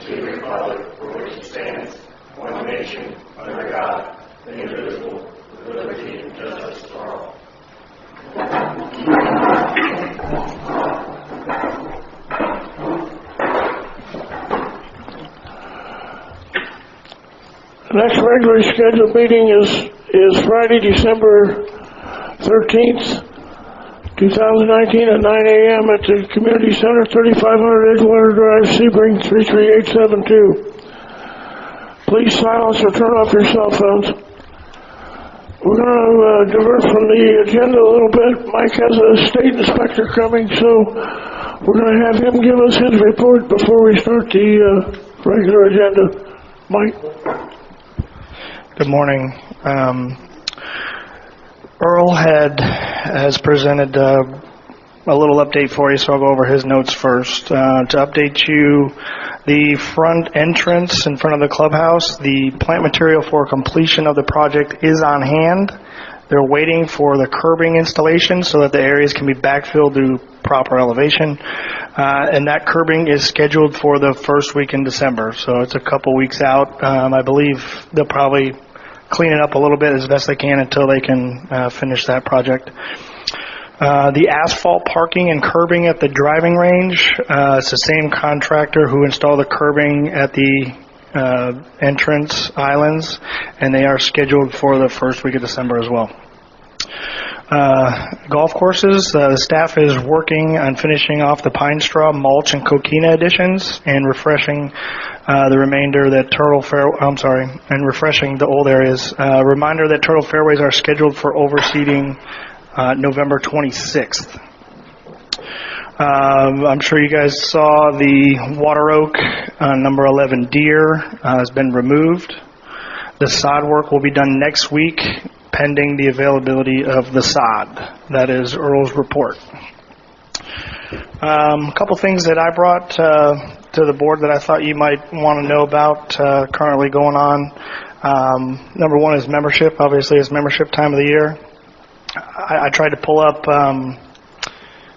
to the republic for which it stands, one nation, under God, indivisible, with liberty and justice for all. The next regularly scheduled meeting is Friday, December 13th, 2019 at 9 a.m. at the Community Center, 3500 Edgewater Drive, Sebring 33872. Please silence or turn off your cell phones. We're going to divert from the agenda a little bit. Mike has a state inspector coming, so we're going to have him give us his report before we start the regular agenda. Mike? Good morning. Earl has presented a little update for you, so I'll go over his notes first. To update you, the front entrance in front of the clubhouse, the plant material for completion of the project is on hand. They're waiting for the curbing installation so that the areas can be backfilled to proper elevation. And that curbing is scheduled for the first week in December, so it's a couple weeks out. I believe they'll probably clean it up a little bit as best they can until they can finish that project. The asphalt parking and curbing at the driving range, it's the same contractor who installed the curbing at the entrance islands, and they are scheduled for the first week of December as well. Golf courses, the staff is working on finishing off the pine straw, mulch, and coquina additions and refreshing the remainder that and refreshing the old areas. Reminder that Turtle Fairways are scheduled for overseeding November 26th. I'm sure you guys saw the water oak number 11 deer has been removed. The sod work will be done next week, pending the availability of the sod. That is Earl's report. A couple things that I brought to the board that I thought you might want to know about currently going on. Number one is membership. Obviously, it's membership time of the year. I tried to pull up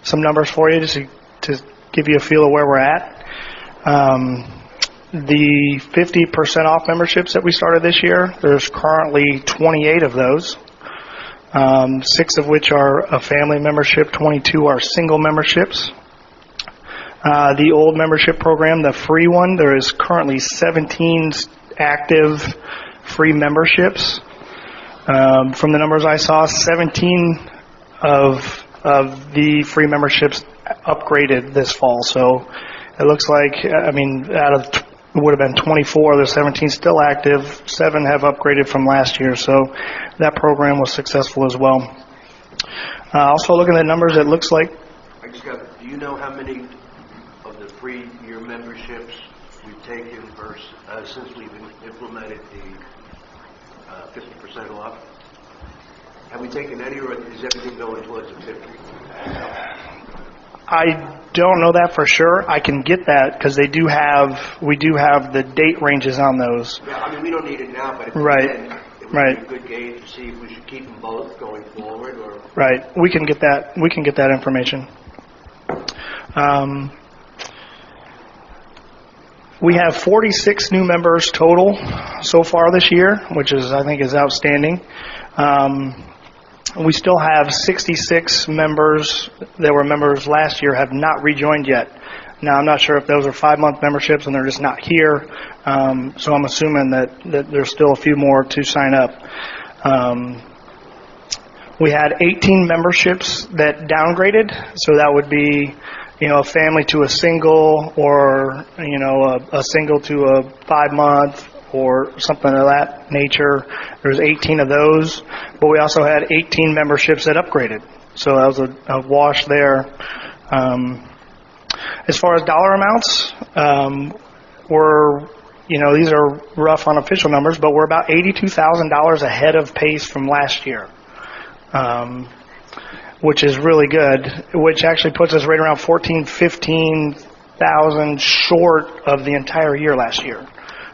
some numbers for you just to give you a feel of where we're at. The 50% off memberships that we started this year, there's currently 28 of those, 6 of which are a family membership, 22 are single memberships. The old membership program, the free one, there is currently 17 active free memberships. From the numbers I saw, 17 of the free memberships upgraded this fall. So it looks like, out of it would have been 24, there's 17 still active, 7 have upgraded from last year. So that program was successful as well. Also looking at numbers, it looks like... do you know how many of the free year memberships we've taken since we've implemented the 50% off? Have we taken any, or is everything going towards the 50? I don't know that for sure. I can get that because we do have the date ranges on those. Yeah, we don't need it now, but if right, we can, it would right. be a good gauge to see if we should keep them both going forward, or right. We can get that. We can get that information. We have 46 new members total so far this year, which I think is outstanding. We still have 66 members that were members last year have not rejoined yet. Now, I'm not sure if those are 5-month memberships and they're just not here, so I'm assuming that there's still a few more to sign up. We had 18 memberships that downgraded, so that would be a family to a single, or a single to a 5-month, or something of that nature. There's 18 of those, but we also had 18 memberships that upgraded. So that was a wash there. As far as dollar amounts, these are rough unofficial numbers, but we're about $82,000 ahead of pace from last year, which is really good, which actually puts us right around $15,000 short of the entire year last year.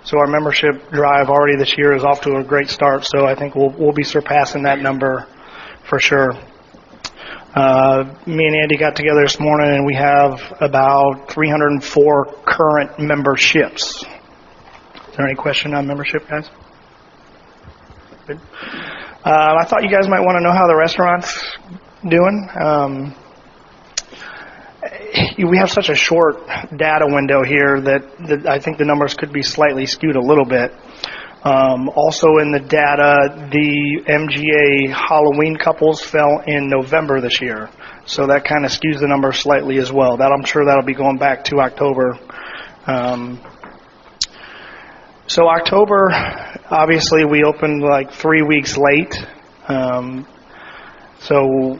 So our membership drive already this year is off to a great start, so I think we'll be surpassing that number for sure. Me and Andy got together this morning, and we have about 304 current memberships. Is there any question on membership, guys? Good. I thought you guys might want to know how the restaurant's doing. We have such a short data window here that I think the numbers could be slightly skewed a little bit. Also in the data, the MGA Halloween couples fell in November this year, so that kind of skews the number slightly as well. I'm sure that'll be going back to October. So October, obviously we opened like 3 weeks late. So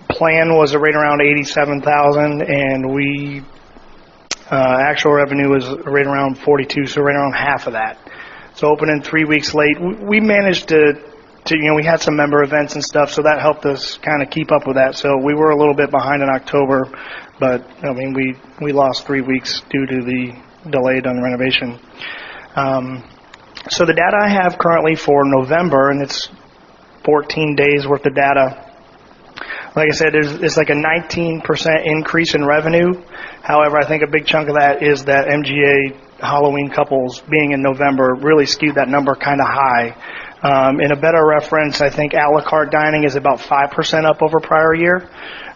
plan was right around 87,000, and we actual revenue was right around 42, so right around half of that. So opening 3 weeks late, we managed to we had some member events and stuff, so that helped us kind of keep up with that. So we were a little bit behind in October, but I mean we lost 3 weeks due to the delayed on the renovation. So the data I have currently for November, and it's 14 days worth of data. Like I said, it's like a 19% increase in revenue. However, I think a big chunk of that is that MGA Halloween couples being in November really skewed that number kind of high. In a better reference, I think a la carte dining is about 5% up over prior year.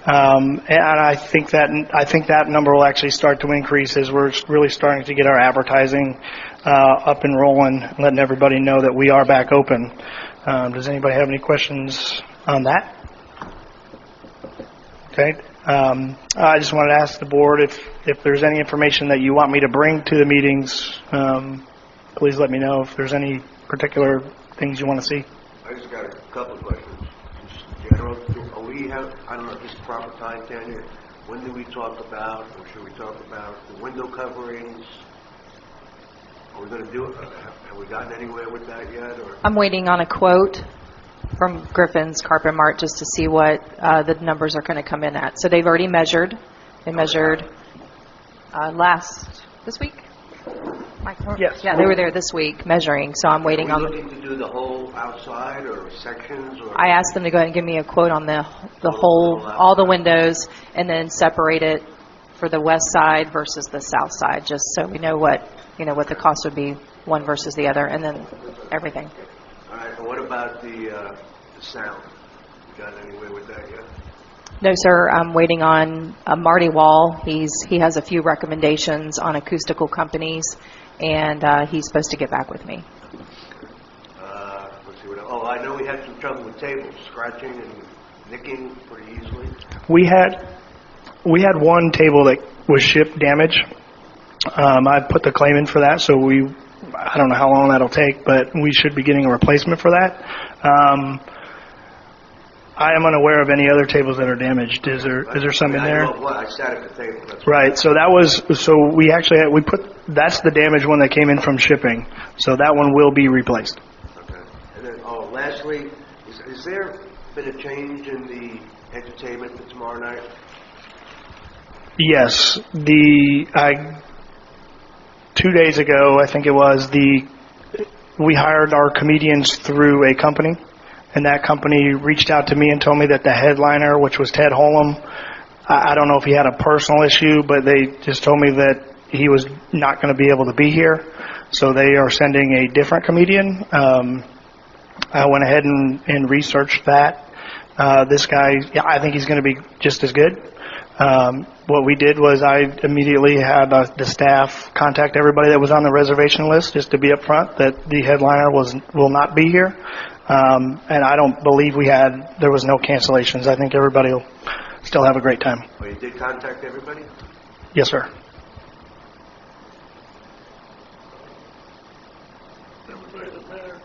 And I think that number will actually start to increase as we're really starting to get our advertising up and rolling, letting everybody know that we are back open. Does anybody have any questions on that? Okay. I just wanted to ask the board if there's any information that you want me to bring to the meetings, please let me know if there's any particular things you want to see. I just got a couple of questions. Just general, I don't know if this is proper time, Tanya, when do we talk about, or should we talk about the window coverings? Are we going to do it? Have we gotten anywhere with that yet? Or? I'm waiting on a quote from Griffin's Carpet Mart just to see what the numbers are going to come in at. So they've already measured. They measured this week? Yes. Yeah, they were there this week measuring, so I'm waiting on... Are we looking to do the whole outside or sections? Or? I asked them to go ahead and give me a quote on the whole, all the windows, and then separate it for the west side versus the south side, just so we know what the cost would be, one versus the other, and then everything. All right, and what about the sound? You got anywhere with that yet? No, sir. I'm waiting on Marty Wall. He has a few recommendations on acoustical companies, and he's supposed to get back with me. Let's see what. Oh, I know we had some trouble with tables, scratching and nicking pretty easily. We had one table that was ship damage. I put the claim in for that, so I don't know how long that'll take, but we should be getting a replacement for that. I am unaware of any other tables that are damaged. Is there some in there? I sat at the table. That's right. So we actually that's the damaged one that came in from shipping. So that one will be replaced. Okay. And then, lastly, is there been a change in the entertainment for tomorrow night? Yes. 2 days ago, I think it was, we hired our comedians through a company, and that company reached out to me and told me that the headliner, which was Ted Holm, I don't know if he had a personal issue, but they just told me that he was not going to be able to be here, so they are sending a different comedian. I went ahead and researched that. This guy, I think he's going to be just as good. What we did was I immediately had the staff contact everybody that was on the reservation list just to be upfront that the headliner will not be here. And I don't believe there was no cancellations. I think everybody will still have a great time. Oh, you did contact everybody? Yes, sir. Everybody that matters?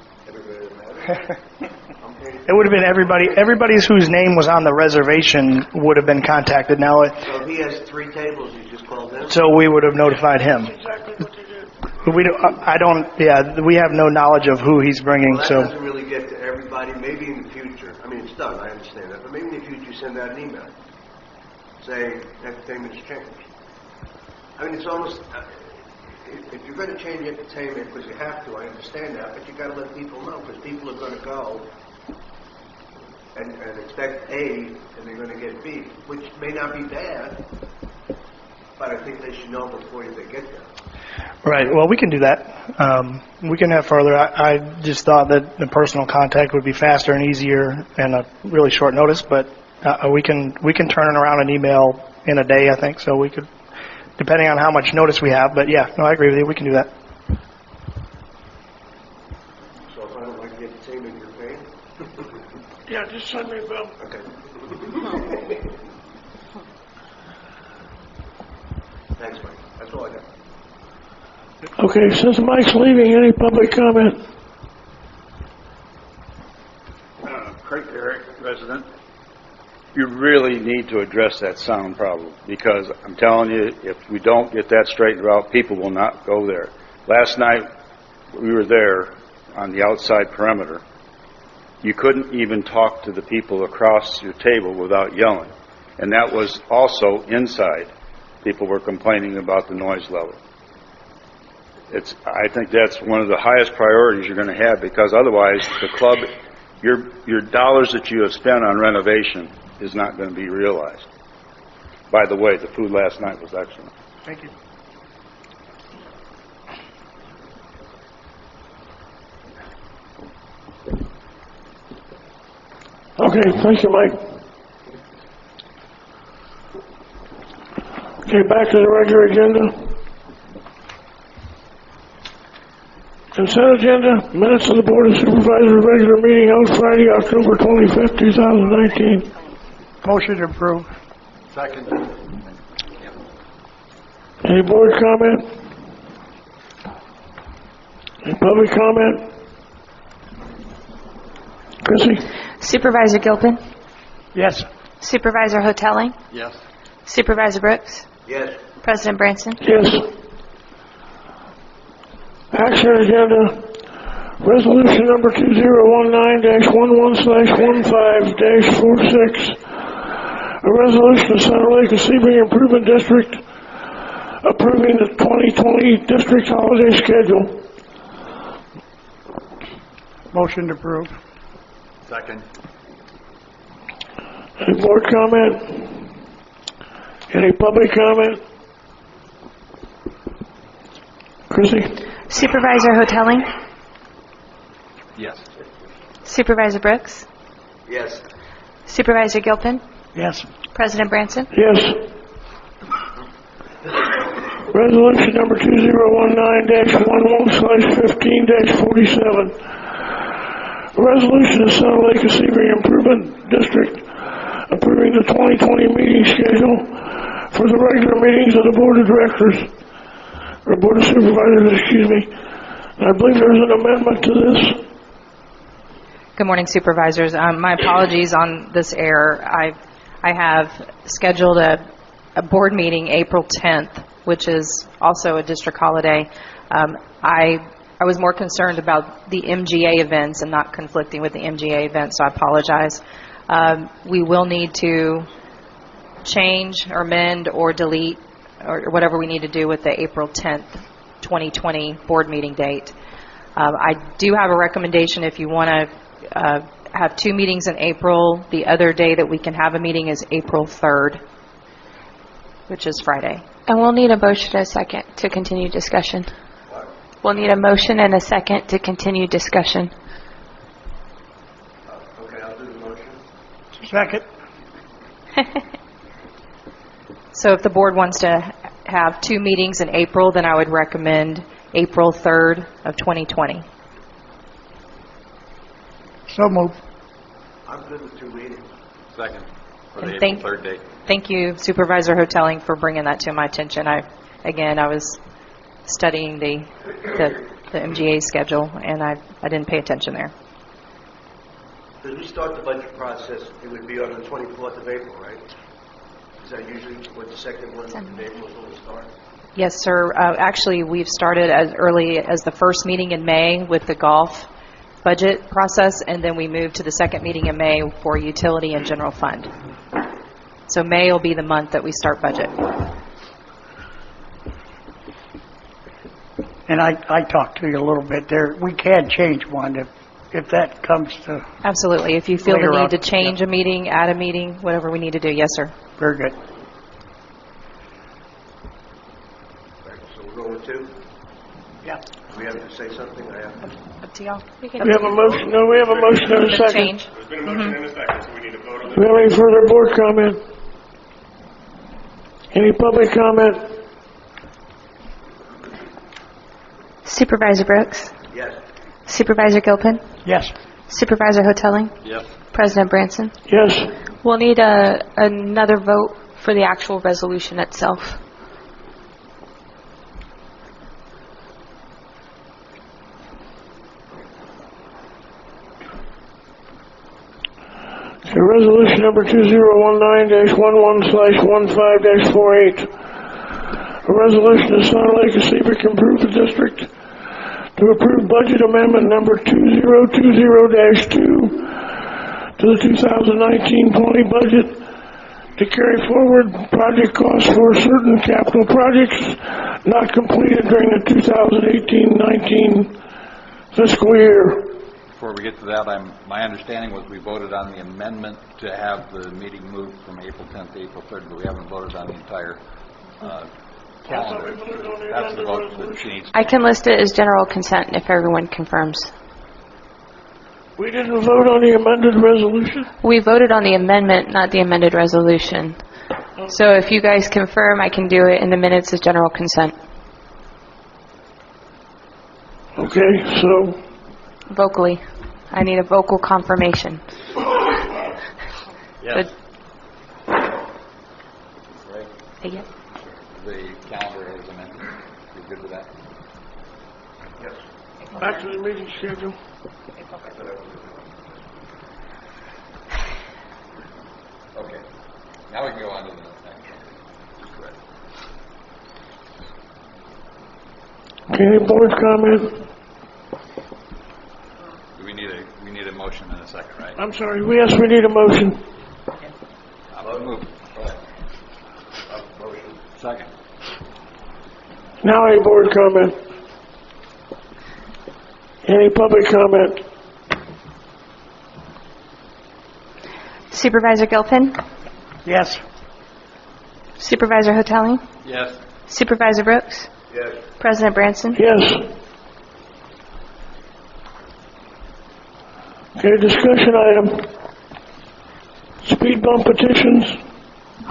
It would have been everybody's whose name was on the reservation would have been contacted. Now, so if he has 3 tables, you just called him? So we would have notified him. Exactly what they did. We have no knowledge of who he's bringing. Well, that so doesn't really get to everybody. Maybe in the future, I mean, it's done, I understand that, but maybe in the future you send out an email. Say, entertainment's changed. I mean, it's almost, if you're going to change entertainment because you have to, I understand that, but you got to let people know because people are going to go. and expect A, and they're going to get B, which may not be bad, but I think they should know before they get there. Right. Well, we can do that. We can have further. I just thought that the personal contact would be faster and easier and a really short notice, but we can turn around an email in a day, I think. So we could, depending on how much notice we have. But yeah, no, I agree with you. We can do that. So if I don't like to get the same as you're paying? Yeah, just send me a bill. Okay. Thanks, Mike. That's all I got. Okay, since Mike's leaving, any public comment? Craig Eric, resident. You really need to address that sound problem, because I'm telling you, if we don't get that straightened out, people will not go there. Last night, we were there on the outside perimeter. You couldn't even talk to the people across your table without yelling. And that was also inside. People were complaining about the noise level. I think that's one of the highest priorities you're going to have, because otherwise the club, your dollars that you have spent on renovation is not going to be realized. By the way, the food last night was excellent. Thank you. Okay, thank you, Mike. Okay, back to the regular agenda. Consent agenda, minutes of the Board of Supervisors regular meeting held Friday, October 25th, 2019. Motion to approve. Second. Any board comment? Any public comment? Chrissy? Supervisor Gilpin, Yes. Supervisor Hotelling, Yes. Supervisor Brooks, Yes. President Branson. Yes. Action agenda, resolution number 2019-11/15-46, a resolution of Center Lake and Sebring Improvement District approving the 2020 district holiday schedule. Motion to approve. Second. Any board comment? Any public comment? Chrissy? Supervisor Hotelling, Yes. Supervisor Brooks, Yes. Supervisor Gilpin, Yes. President Branson. Yes. Resolution number 2019-11/15-47. A resolution of Center Lake and Sebring Improvement District approving the 2020 meeting schedule for the regular meetings of the Board of Directors, or Board of Supervisors, excuse me. And I believe there's an amendment to this. Good morning, Supervisors. My apologies on this error. I have scheduled a board meeting April 10th, which is also a district holiday. I was more concerned about the MGA events and not conflicting with the MGA events, so I apologize. We will need to change or amend or delete or whatever we need to do with the April 10th, 2020 board meeting date. I do have a recommendation if you want to have two meetings in April. The other day that we can have a meeting is April 3rd, which is Friday. And we'll need a motion and a second to continue discussion. We'll need a motion and a second to continue discussion. Okay, I'll do the motion. Second. So if the board wants to have two meetings in April, then I would recommend April 3rd of 2020. So moved. I'm good with two meetings. Second. For And the thank- April 3rd date. Thank you, Supervisor Hotelling, for bringing that to my attention. I was studying the MGA schedule, and I didn't pay attention there. As we start the budget process, it would be on the 24th of April, right? Is that usually what the second one in April is when we start? Yes, sir. Actually, we've started as early as the first meeting in May with the golf budget process, and then we moved to the second meeting in May for utility and general fund. So May will be the month that we start budget. And I talked to you a little bit there. We can change one if that comes to, Absolutely. If you feel the Later need on, to change a meeting, add a meeting, whatever we need to do. Yes, sir. very good. Right, so we're going with 2? Yeah. Do we have to say something? I have. Up to y'all. We have a motion, no, we have a motion and a The second. change. There's been a motion and a second, so we need to vote on Do we have any further board comment? Any public comment? Supervisor Brooks? Yes. Supervisor Gilpin? Yes. Supervisor Hoteling? Yep. President Branson? Yes. We'll need another vote for the actual resolution itself. So resolution number 2019-11/15-48. A resolution of Salt Lake and Seabrick improve the district to approve budget amendment number 2020-2 to the 2019-20 budget to carry forward project costs for certain capital projects not completed during the 2018-19 fiscal year. Before we get to that, my understanding was we voted on the amendment to have the meeting moved from April 10th to April 3rd, but we haven't voted on the entire calendar. That's the vote that changed. I can list it as general consent if everyone confirms. We didn't vote on the amended resolution? We voted on the amendment, not the amended resolution. So if you guys confirm, I can do it in the minutes as general consent. Okay, so Vocally. I need a vocal confirmation. Yes. Right. Yeah. The calendar is amended. You good with that? Yes. back to the meeting schedule. Okay. Now we can go on to the next one. Correct. Okay, any board comment? Do we need a motion in a second, right? I'm sorry, yes, we need a motion. I'll move. Go ahead. Motion. Second. Now any board comment? Any public comment? Supervisor Gilpin? Yes. Supervisor Hoteling? Yes. Supervisor Brooks? Yes. President Branson? Yes. Okay, discussion item. Speed bump petitions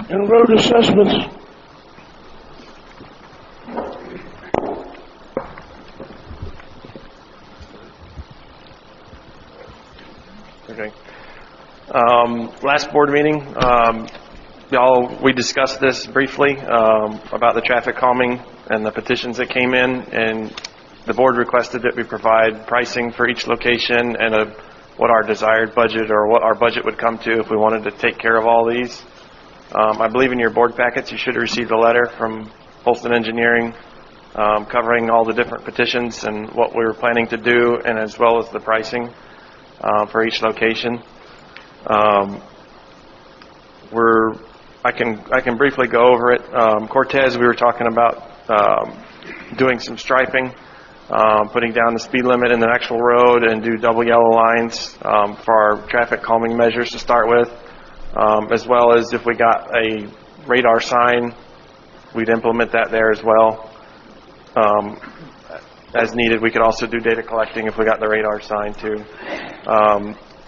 and road assessments. Okay. Last board meeting, we discussed this briefly about the traffic calming and the petitions that came in, and the board requested that we provide pricing for each location and what our desired budget or what our budget would come to if we wanted to take care of all these. I believe in your board packets you should have received a letter from Holston Engineering covering all the different petitions and what we were planning to do, and as well as the pricing for each location. I can briefly go over it. Cortez, we were talking about doing some striping, putting down the speed limit in the actual road, and do double yellow lines for our traffic calming measures to start with, as well as if we got a radar sign, we'd implement that there as well. As needed, we could also do data collecting if we got the radar sign too.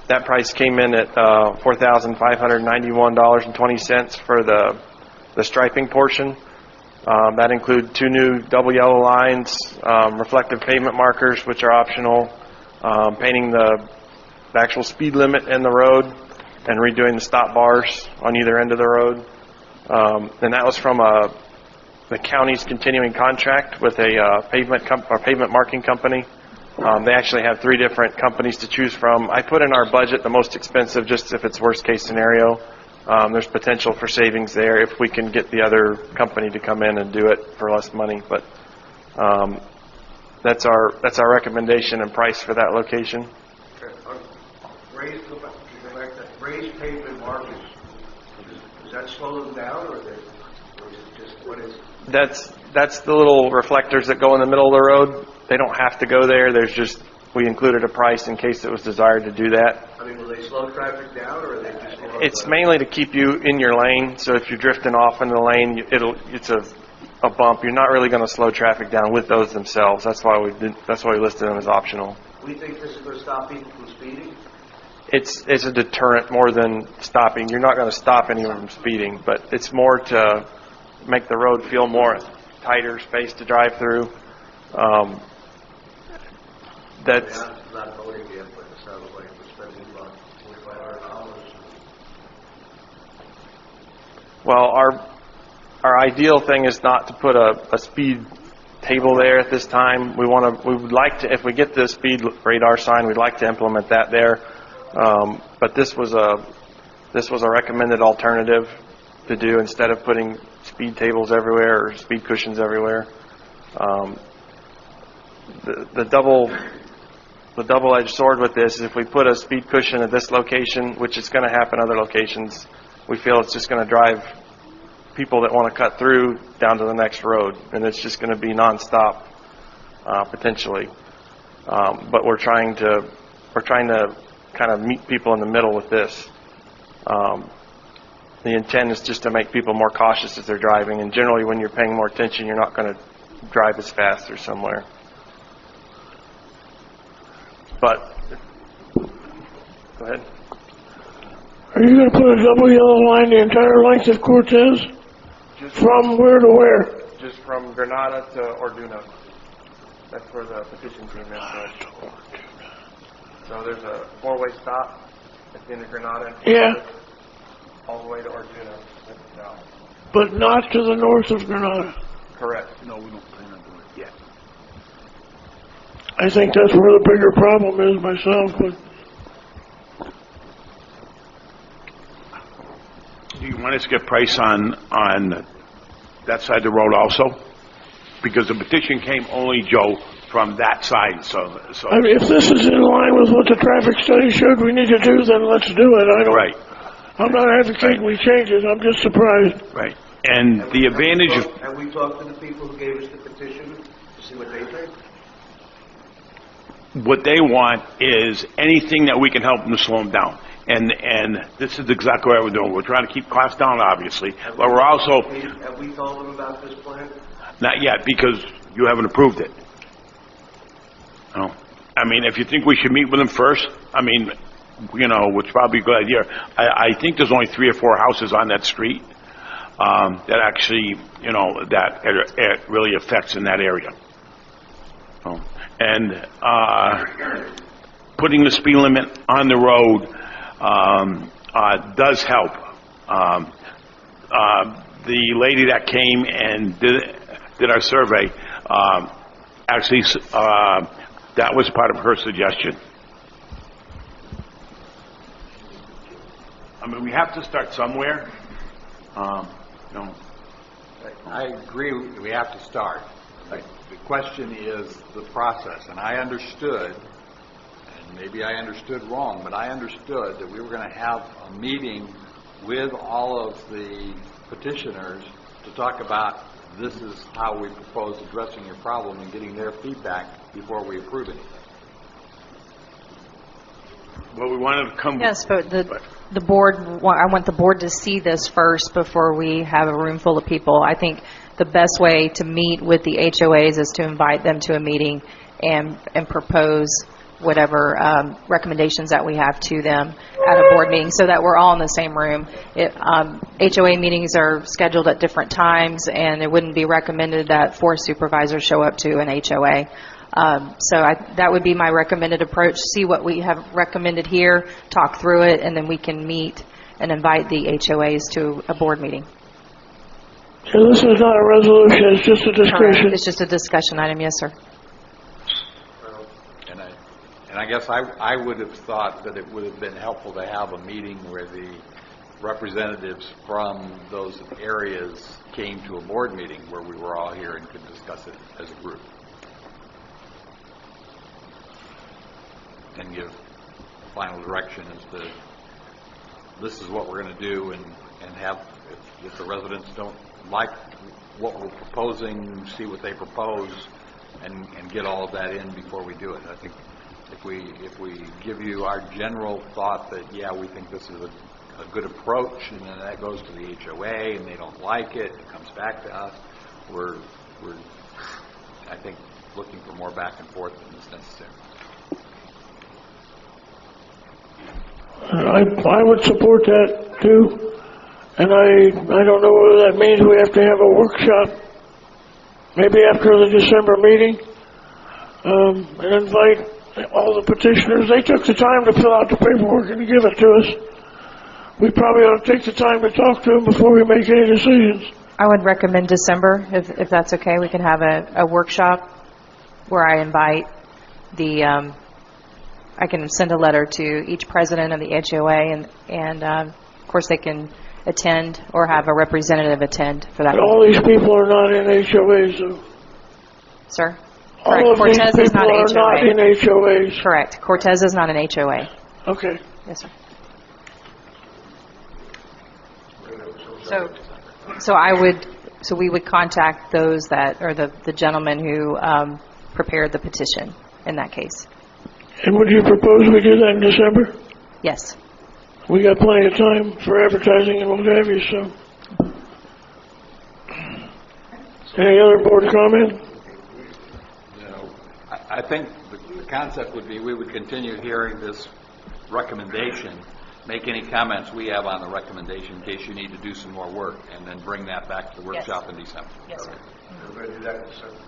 That price came in at $4,591.20 for the striping portion. That includes 2 new double yellow lines, reflective pavement markers, which are optional, painting the actual speed limit in the road, and redoing the stop bars on either end of the road. And that was from the county's continuing contract with a pavement marking company. They actually have 3 different companies to choose from. I put in our budget the most expensive, just if it's worst case scenario. There's potential for savings there if we can get the other company to come in and do it for less money. But that's our recommendation and price for that location. Raised pavement markers, does that slow them down, or is it just, what is? That's the little reflectors that go in the middle of the road. They don't have to go there. There's just we included a price in case it was desired to do that. I mean, will they slow traffic down, or are they just going to... It's mainly to keep you in your lane, so if you're drifting off in the lane, it's a bump. You're not really going to slow traffic down with those themselves. That's why we listed them as optional. We think this is going to stop people from speeding? It's a deterrent more than stopping. You're not going to stop anyone from speeding, but it's more to make the road feel more tighter space to drive through. That's I'm not voting yet, but it sounds like we're spending about $4,500. well, our ideal thing is not to put a speed table there at this time. We would like to, if we get the speed radar sign, we'd like to implement that there. But this was a recommended alternative to do instead of putting speed tables everywhere or speed cushions everywhere. The double-edged sword with this is if we put a speed cushion at this location, which is going to happen other locations, we feel it's just going to drive people that want to cut through down to the next road, and it's just going to be nonstop potentially. But we're trying to kind of meet people in the middle with this. The intent is just to make people more cautious as they're driving, and generally when you're paying more attention, you're not going to drive as fast or somewhere. But, go ahead. Are you going to put a double yellow line the entire length of Cortez? From where to where? Just from Granada to Orduna. That's where the petition team is. So there's a four-way stop at the end of Granada. Yeah. All the way to Orduna. No. But not to the north of Granada. Correct. No, we don't plan on doing it yet. I think that's where the bigger problem is myself, but Do you want us to get price on that side of the road also? Because the petition came only, Joe, from that side, so. I mean, if this is in line with what the traffic study showed we need to do, then let's do it. Right. I'm not advocating we change it. I'm just surprised. Right. And the advantage of, Have we talked to the people who gave us the petition to see what they think? what they want is anything that we can help them to slow them down. And this is exactly what we're doing. We're trying to keep costs down, obviously, but we're also, Have we told them about this plan? not yet, because you haven't approved it. No. I mean, if you think we should meet with them first, I mean, you know, which is probably a good idea. I think there's only 3 or 4 houses on that street that actually, you know, that it really affects in that area. And putting the speed limit on the road does help. The lady that came and did our survey, actually, that was part of her suggestion. I mean, we have to start somewhere. You know. I agree we have to start. The question is the process, and I understood, and maybe I understood wrong, but I understood that we were going to have a meeting with all of the petitioners to talk about this is how we propose addressing your problem and getting their feedback before we approve it. Well, we wanted to come. Yes, but the board, I want the board to see this first before we have a room full of people. I think the best way to meet with the HOAs is to invite them to a meeting and propose whatever recommendations that we have to them at a board meeting so that we're all in the same room. HOA meetings are scheduled at different times, and it wouldn't be recommended that 4 supervisors show up to an HOA. So that would be my recommended approach. See what we have recommended here, talk through it, and then we can meet and invite the HOAs to a board meeting. So this is not a resolution, it's just a discussion. Correct. It's just a discussion item, yes, sir. And I guess I would have thought that it would have been helpful to have a meeting where the representatives from those areas came to a board meeting where we were all here and could discuss it as a group. And give final direction as to this is what we're going to do, and have, if the residents don't like what we're proposing, see what they propose, and get all of that in before we do it. I think If we give you our general thought that, yeah, we think this is a good approach, and then that goes to the HOA, and they don't like it, it comes back to us, we're I think, looking for more back and forth than is necessary. I would support that too, and I don't know whether that means we have to have a workshop, maybe after the December meeting, and invite all the petitioners. They took the time to fill out the paperwork and give it to us. We probably ought to take the time to talk to them before we make any decisions. I would recommend December, if that's okay. We can have a workshop where I invite I can send a letter to each president of the HOA, and of course they can attend or have a representative attend for that. But all these people are not in HOAs, though. Sir? All Correct. of these Cortez is people not are HOA. not in HOAs. Correct. Cortez is not an HOA. Okay. Yes, sir. So we would contact those that, or the gentleman who prepared the petition in that case. And would you propose we do that in December? Yes. We got plenty of time for advertising and what have you, so. Any other board comment? I think the concept would be we would continue hearing this recommendation, make any comments we have on the recommendation in case you need to do some more work, and then bring that back to the workshop in December. Yes, sir. We're going to do that in December.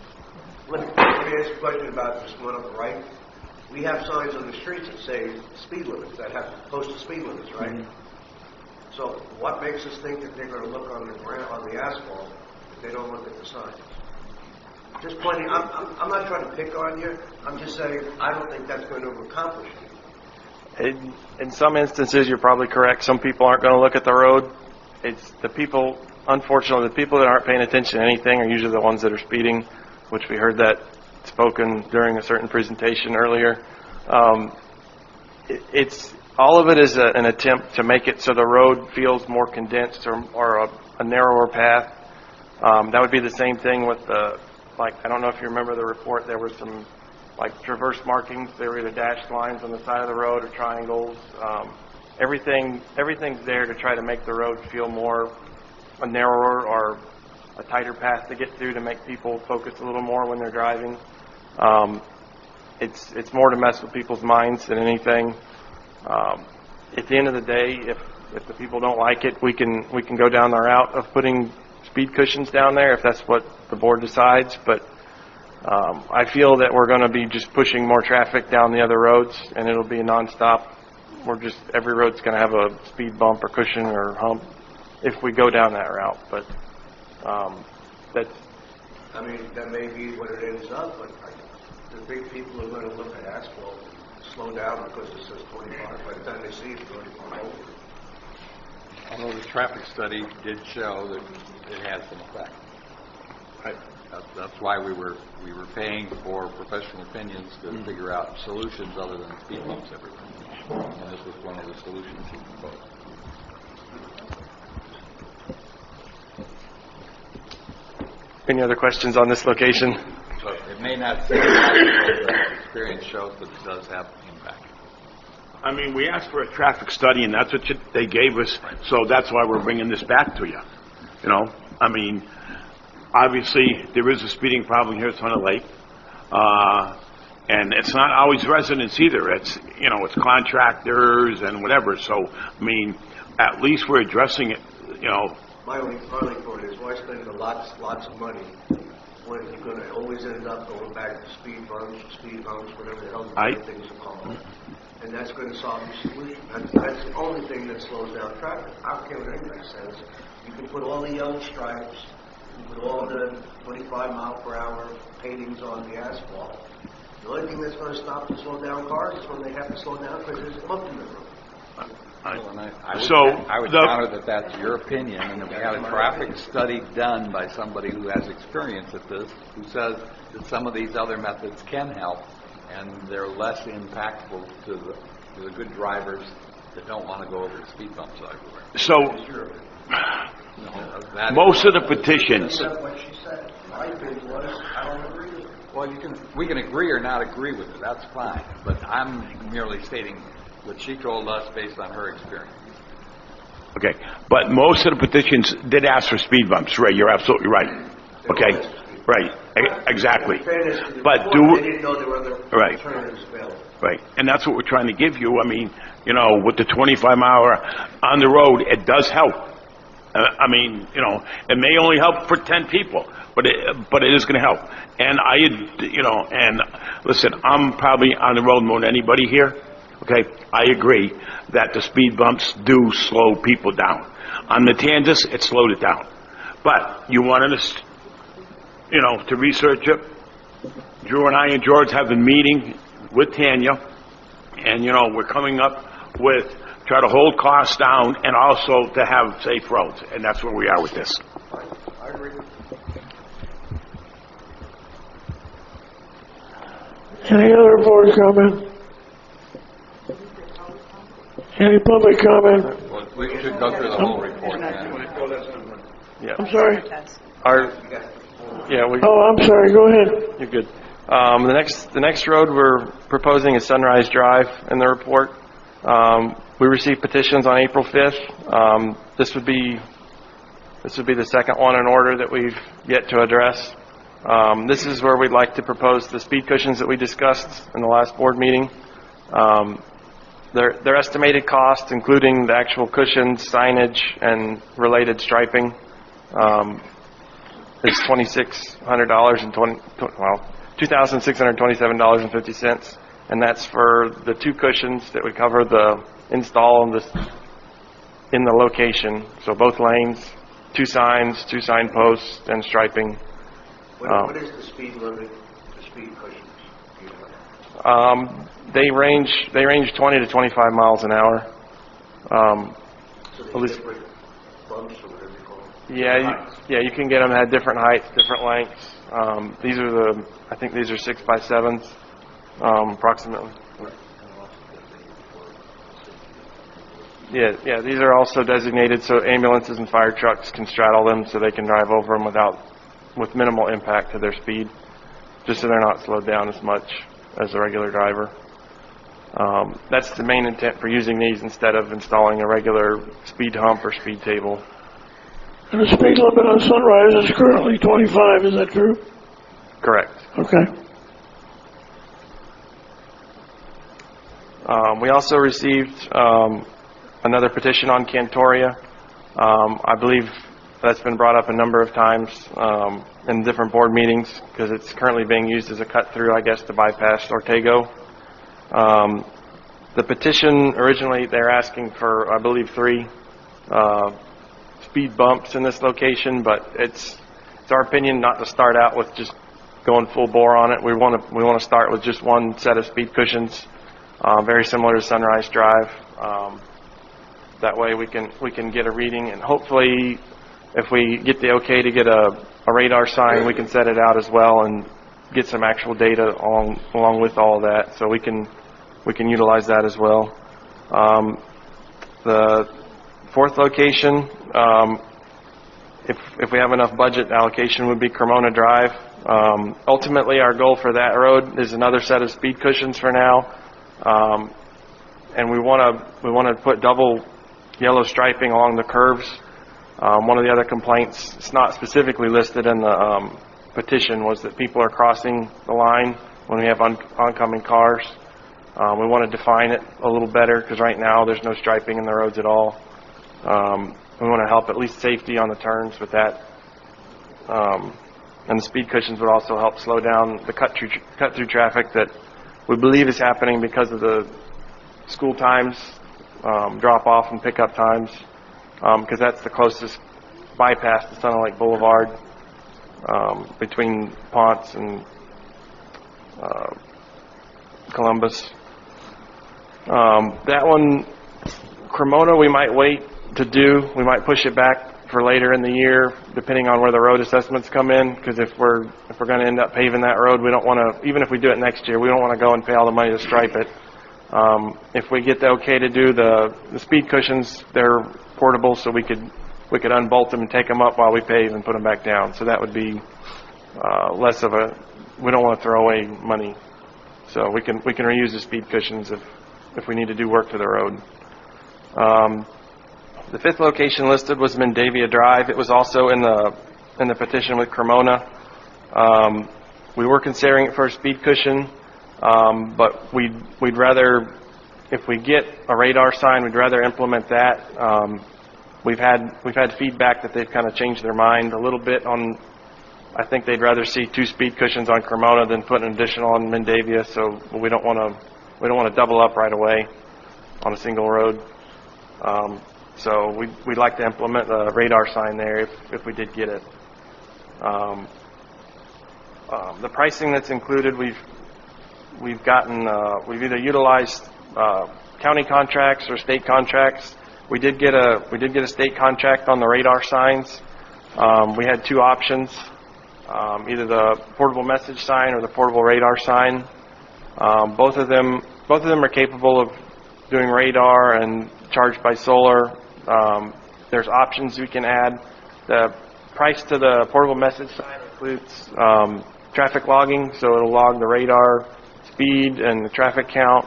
Let me ask a question about this one on the right. We have signs on the streets that say speed limits, that have posted speed limits, right? Mm-hmm. So what makes us think that they're going to look on the ground, on the asphalt, if they don't look at the signs? Just pointing, I'm not trying to pick on you. I'm just saying I don't think that's going to accomplish it. In some instances, you're probably correct. Some people aren't going to look at the road. It's the people, unfortunately, the people that aren't paying attention to anything are usually the ones that are speeding, which we heard that spoken during a certain presentation earlier. It's all of it is an attempt to make it so the road feels more condensed or a narrower path. That would be the same thing with the, like, I don't know if you remember the report, there were some like traverse markings. They were either dashed lines on the side of the road or triangles. Everything's there to try to make the road feel more a narrower or a tighter path to get through, to make people focus a little more when they're driving. It's more to mess with people's minds than anything. At the end of the day, if the people don't like it, we can go down the route of putting speed cushions down there if that's what the board decides. But I feel that we're going to be just pushing more traffic down the other roads, and it'll be nonstop. Every road's going to have a speed bump or cushion or hump if we go down that route. But that's. I mean, that may be what it ends up, but the big people are going to look at asphalt, slow down because it says 25. By the time they see it, 25 over. Although the traffic study did show that it had some effect. Right. That's why we were paying for professional opinions to figure out solutions other than speed bumps everywhere. And this was one of the solutions he proposed. Any other questions on this location? So it may not seem like it, but experience shows that it does have impact. I mean, we asked for a traffic study, and that's what they gave us, so that's why we're bringing this back to you. You know, I mean, obviously, there is a speeding problem here at Tunnel Lake, and it's not always residents either. It's, you know, it's contractors and whatever, so, I mean, at least we're addressing it, you know. My only point is, why spend lots of money when you're going to always end up going back to speed bumps, whatever the hell the things are called. And that's going to solve your solution. That's the only thing that slows down traffic. I don't care what anybody says. You can put all the yellow stripes, you can put all the 25-mile-per-hour paintings on the asphalt. The only thing that's going to stop and slow down cars is when they have to slow down because there's a bump in the road. I would counter that that's your opinion, and if we had a traffic study done by somebody who has experience at this, who says that some of these other methods can help, and they're less impactful to the good drivers that don't want to go over the speed bumps everywhere. So, most of the petitions. What she said. My opinion was, I don't agree with her. Well, we can agree or not agree with it, that's fine, but I'm merely stating what she told us based on her experience. Okay, but most of the petitions did ask for speed bumps, Ray, you're absolutely right. Okay, right, exactly. In fairness to the But report, they didn't know there were other Right. alternatives available. Right, and that's what we're trying to give you. I mean, you know, with the 25-mile on the road, it does help. I mean, you know, it may only help for 10 people, but it is going to help. And and listen, I'm probably on the road more than anybody here. Okay, I agree that the speed bumps do slow people down. On Matanzas, it slowed it down. But you wanted us, to research it. Drew and I and George have been meeting with Tanya, and, we're coming up with, try to hold costs down and also to have safe roads, and that's where we are with this. I agree. Any other board comment? Any public comment? Well, we should go through the whole report then. I'm sorry? Oh, I'm sorry, go ahead. You're good. The next road we're proposing is Sunrise Drive in the report. We received petitions on April 5th. This would be the second one in order that we've yet to address. This is where we'd like to propose the speed cushions that we discussed in the last board meeting. Their estimated cost, including the actual cushions, signage, and related striping, is $2,627.50, and that's for the two cushions that would cover the install in the location. So both lanes, two signs, two signposts, and striping. What is the speed limit, the speed cushions? Do you know? They range 20 to 25 miles an hour. So there's different bumps or whatever you call them? Yeah, you can get them at different heights, different lengths. I think these are 6x7s, approximately. Yeah, these are also designated so ambulances and fire trucks can straddle them so they can drive over them with minimal impact to their speed, just so they're not slowed down as much as a regular driver. That's the main intent for using these instead of installing a regular speed hump or speed table. And the speed limit on Sunrise is currently 25, is that true? Correct. Okay. We also received another petition on Cantoria. I believe that's been brought up a number of times in different board meetings because it's currently being used as a cut-through, I guess, to bypass Ortego. The petition, originally, they're asking for, I believe, 3 speed bumps in this location, but it's our opinion not to start out with just going full bore on it. We want to start with just one set of speed cushions, very similar to Sunrise Drive. That way we can get a reading, and hopefully if we get the okay to get a radar sign, we can set it out as well and get some actual data along with all that, so we can utilize that as well. The fourth location, if we have enough budget allocation, would be Cremona Drive. Ultimately, our goal for that road is another set of speed cushions for now, and we want to put double yellow striping along the curves. One of the other complaints, it's not specifically listed in the petition, was that people are crossing the line when we have oncoming cars. We want to define it a little better because right now there's no striping in the roads at all. We want to help at least safety on the turns with that. And the speed cushions would also help slow down the cut-through traffic that we believe is happening because of the school times, drop-off and pick-up times, because that's the closest bypass to Sun Lake Boulevard between Ponce and Columbus. That one, Cremona, we might wait to do. We might push it back for later in the year, depending on where the road assessments come in. Because if we're going to end up paving that road, we don't want to. Even if we do it next year, we don't want to go and pay all the money to stripe it. If we get the okay to do the speed cushions, they're portable, so we could unbolt them and take them up while we pave and put them back down. So that would be less of a we don't want to throw away money. So we can reuse the speed cushions if we need to do work to the road. The fifth location listed was Mendavia Drive. It was also in the petition with Cremona. We were considering it for a speed cushion, but we'd rather, if we get a radar sign, we'd rather implement that. We've had feedback that they've kind of changed their mind a little bit on. I think they'd rather see 2 speed cushions on Cremona than put an additional on Mendavia. So we don't want to double up right away on a single road. So we'd like to implement a radar sign there if we did get it. The pricing that's included, we've either utilized county contracts or state contracts. We did get a state contract on the radar signs. We had 2 options, either the portable message sign or the portable radar sign. Both of them are capable of doing radar and charged by solar. There's options we can add. The price to the portable message sign includes traffic logging, so it'll log the radar speed and the traffic count.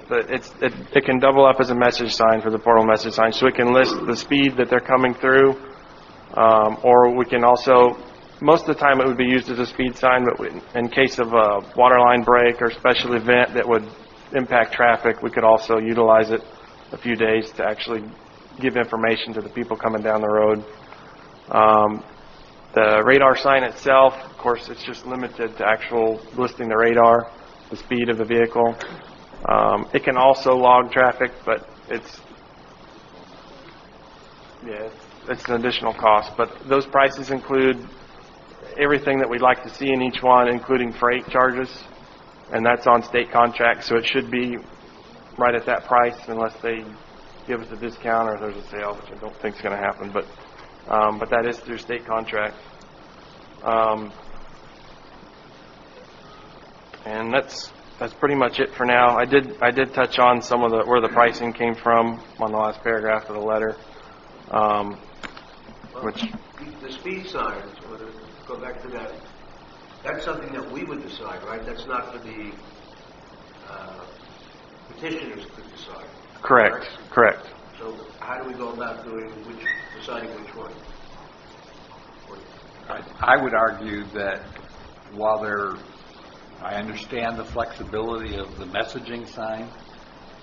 But it can double up as a message sign for the portable message sign, so it can list the speed that they're coming through, or we can also, most of the time it would be used as a speed sign, but in case of a water line break or special event that would impact traffic, we could also utilize it a few days to actually give information to the people coming down the road. The radar sign itself, of course, it's just limited to actual listing the radar, the speed of the vehicle. It can also log traffic, but it's an additional cost. But those prices include everything that we'd like to see in each one, including freight charges, and that's on state contract, so it should be right at that price unless they give us a discount or there's a sale, which I don't think is going to happen. But that is through state contract. And that's pretty much it for now. I did touch on some of where the pricing came from on the last paragraph of the letter. Which the speed signs, go back to that. That's something that we would decide, right? That's not for the petitioners to decide. Correct. So how do we go about deciding which one? I would argue that while I understand the flexibility of the messaging sign,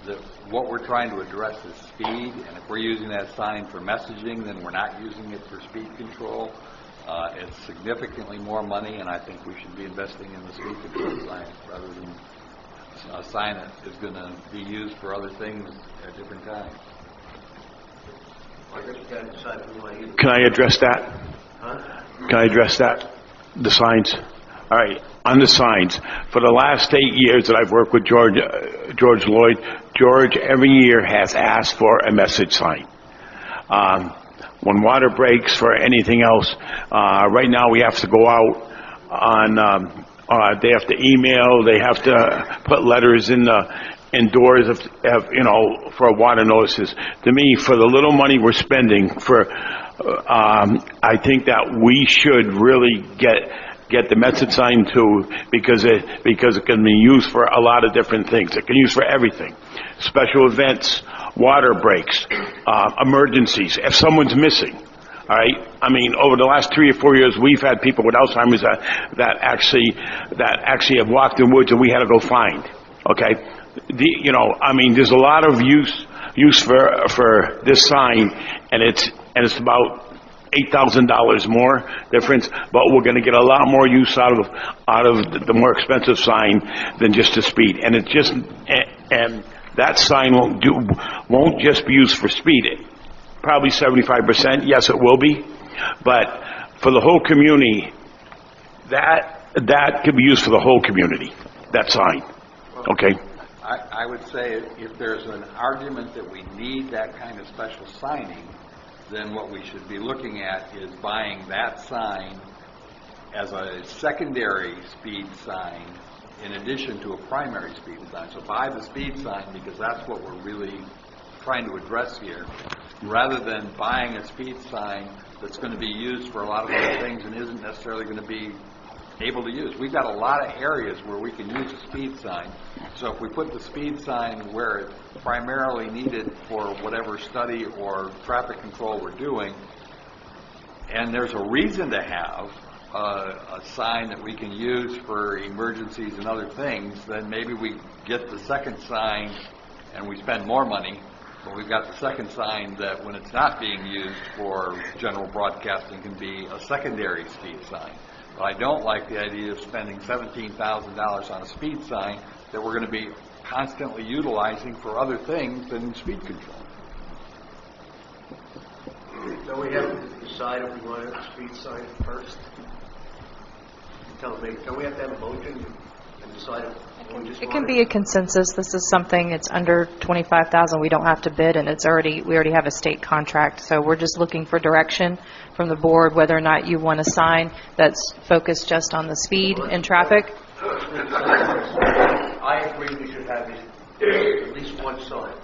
that what we're trying to address is speed, and if we're using that sign for messaging, then we're not using it for speed control. It's significantly more money, and I think we should be investing in the speed control sign rather than a sign that is going to be used for other things at different times. Can I address that? Huh? Can I address that? The signs? All right. On the signs, for the last 8 years that I've worked with George Lloyd, George every year has asked for a message sign. When water breaks, for anything else, right now we have to go out on, they have to email, they have to put letters in doors for water notices. To me, for the little money we're spending I think that we should really get the message sign too, because it can be used for a lot of different things. It can be used for everything. Special events, water breaks, emergencies, if someone's missing. All right. I mean, over the last 3 or 4 years, we've had people with Alzheimer's that actually have walked in woods and we had to go find. Okay. There's a lot of use for this sign, and it's about $8,000 more difference, but we're going to get a lot more use out of the more expensive sign than just the speed. And and that sign won't just be used for speed. Probably 75%, yes, it will be, but for the whole community, that could be used for the whole community. That sign, okay. I would say if there's an argument that we need that kind of special signing, then what we should be looking at is buying that sign as a secondary speed sign in addition to a primary speed sign. So buy the speed sign because that's what we're really trying to address here. rather than buying a speed sign that's going to be used for a lot of other things and isn't necessarily going to be able to use. We've got a lot of areas where we can use a speed sign. So if we put the speed sign where it's primarily needed for whatever study or traffic control we're doing, and there's a reason to have a sign that we can use for emergencies and other things, then maybe we get the second sign and we spend more money, but we've got the second sign that when it's not being used for general broadcasting can be a secondary speed sign. But I don't like the idea of spending $17,000 on a speed sign that we're going to be constantly utilizing for other things than speed control. Don't we have to decide if we want a speed sign first? Don't we have to have a motion and decide if we just It want can be a consensus. This is something, it's under $25,000. We don't have to bid, and we already have a state contract. So we're just looking for direction from the board whether or not you want a sign that's focused just on the speed and traffic. I agree we should have at least one sign.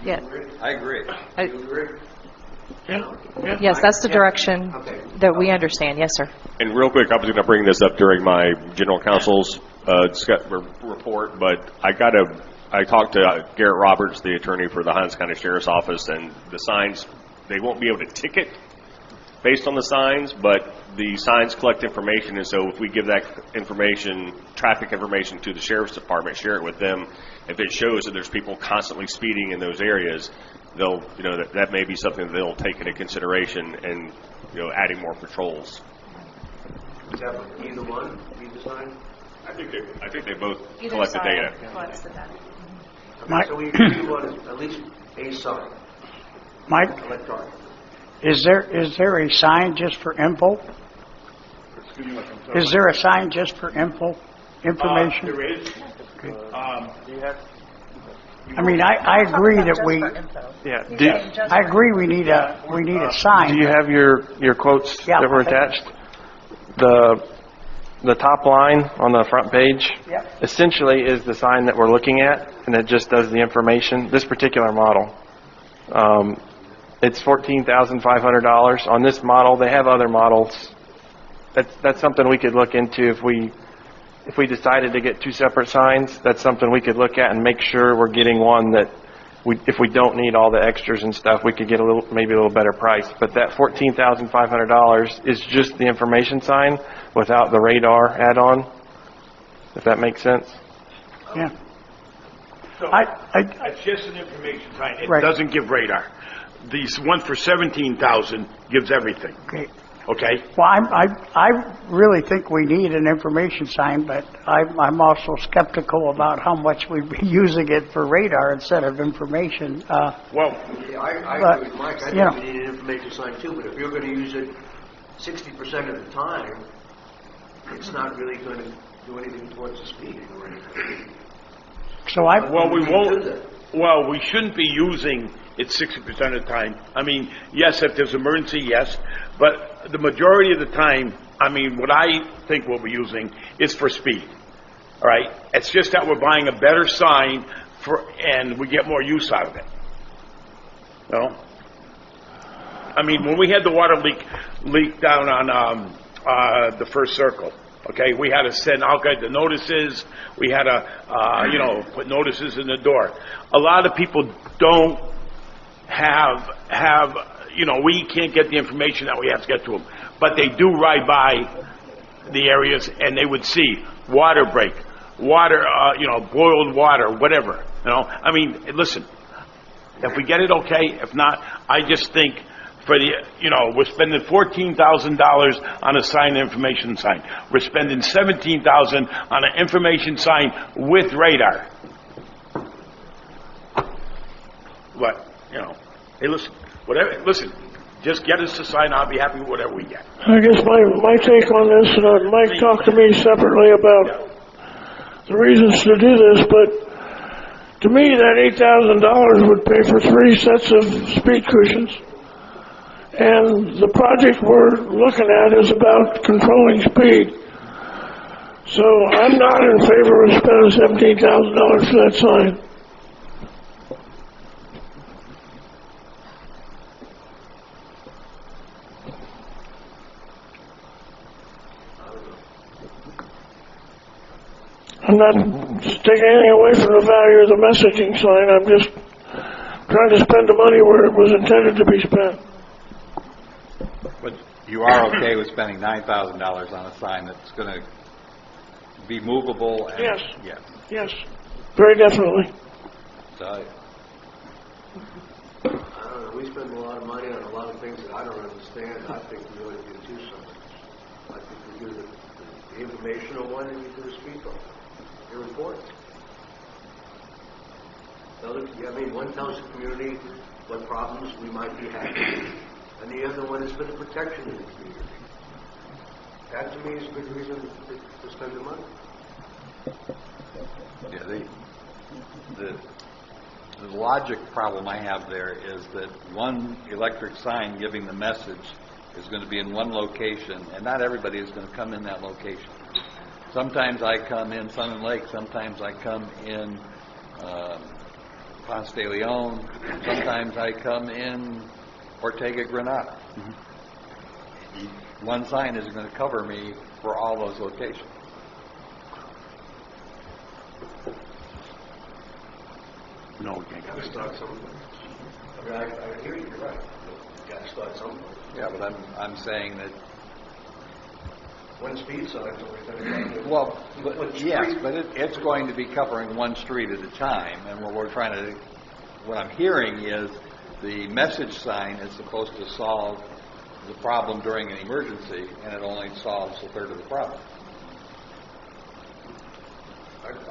Yeah. I agree. You agree? Yes, that's the direction Okay. that we understand. Yes, sir. And real quick, I was going to bring this up during my general counsel's report, but I talked to Garrett Roberts, the attorney for the Hinds County Sheriff's Office, and the signs, they won't be able to ticket based on the signs, but the signs collect information, and so if we give that information, traffic information to the Sheriff's Department, share it with them, if it shows that there's people constantly speeding in those areas, they'll, that may be something that they'll take into consideration and, adding more patrols. Is that either one, either sign? I think they both collect the data. Collects the data. Okay, so we agree on at least a sign. Mike, Electronic. is there a sign just for info? Is there a sign just for information? There is. I mean, I agree that we, Yeah. I agree we need a sign. Do you have your quotes Yeah. that were attached? The top line on the front page essentially is the sign that we're looking at, and it just does the information. This particular model, it's $14,500 on this model. They have other models. That's something we could look into if we decided to get two separate signs. That's something we could look at and make sure we're getting one that if we don't need all the extras and stuff, we could get maybe a little better price. But that $14,500 is just the information sign without the radar add-on, if that makes sense. Yeah. So, it's just an information sign. It Right. doesn't give radar. The one for $17,000 gives everything. Okay? Well, I really think we need an information sign, but I'm also skeptical about how much we'd be using it for radar instead of information. Well, Yeah, I But, agree with Mike. I you know. think we need an information sign too, but if you're going to use it 60% of the time, it's not really going to do anything towards the speeding or anything. So I, well, we do won't. that. Well, we shouldn't be using it 60% of the time. I mean, yes, if there's emergency, yes, but the majority of the time, I mean, what I think we'll be using is for speed. All right, it's just that we're buying a better sign and we get more use out of it. You know? I mean, when we had the water leak down on the first circle, okay, we had to send out the notices. We had to, put notices in the door. A lot of people don't have, we can't get the information that we have to get to them. But they do ride by the areas and they would see water break, water, boiled water, whatever. I mean, listen, if we get it, okay. If not, I just think we're spending $14,000 on a sign information sign. We're spending $17,000 on an information sign with radar. But, hey, listen, just get us the sign. I'll be happy with whatever we get. I guess my take on this, Mike talked to me separately about the reasons to do this, but to me that $8,000 would pay for 3 sets of speed cushions. And the project we're looking at is about controlling speed. So I'm not in favor of spending $17,000 for that sign. I'm not taking anything away from the value of the messaging sign. I'm just trying to spend the money where it was intended to be spent. But you are okay with spending $9,000 on a sign that's going to be movable? And, Yes. Yes. Yes, very definitely. So, I don't know, we spend a lot of money on a lot of things that I don't understand. I think we ought to do two something. I think we do the informational one and we do the speed bump. They're important. I mean, one tells the community what problems we might be having, and the other one is for the protection of the community. That to me is a good reason to spend the money. yeah, the logic problem I have there is that one electric sign giving the message is going to be in one location, and not everybody is going to come in that location. Sometimes I come in Sun and Lake, sometimes I come in Ponce de Leon, sometimes I come in Ortega Granada. One sign isn't going to cover me for all those locations. No, we can't. Got to start somewhere. I mean, I hear you, you're right. You got to start somewhere. Yeah, but I'm saying that. One speed sign's only going to Well, yes, but it's going to be covering one street at a time, and what I'm hearing is the message sign is supposed to solve the problem during an emergency, and it only solves a third of the problem.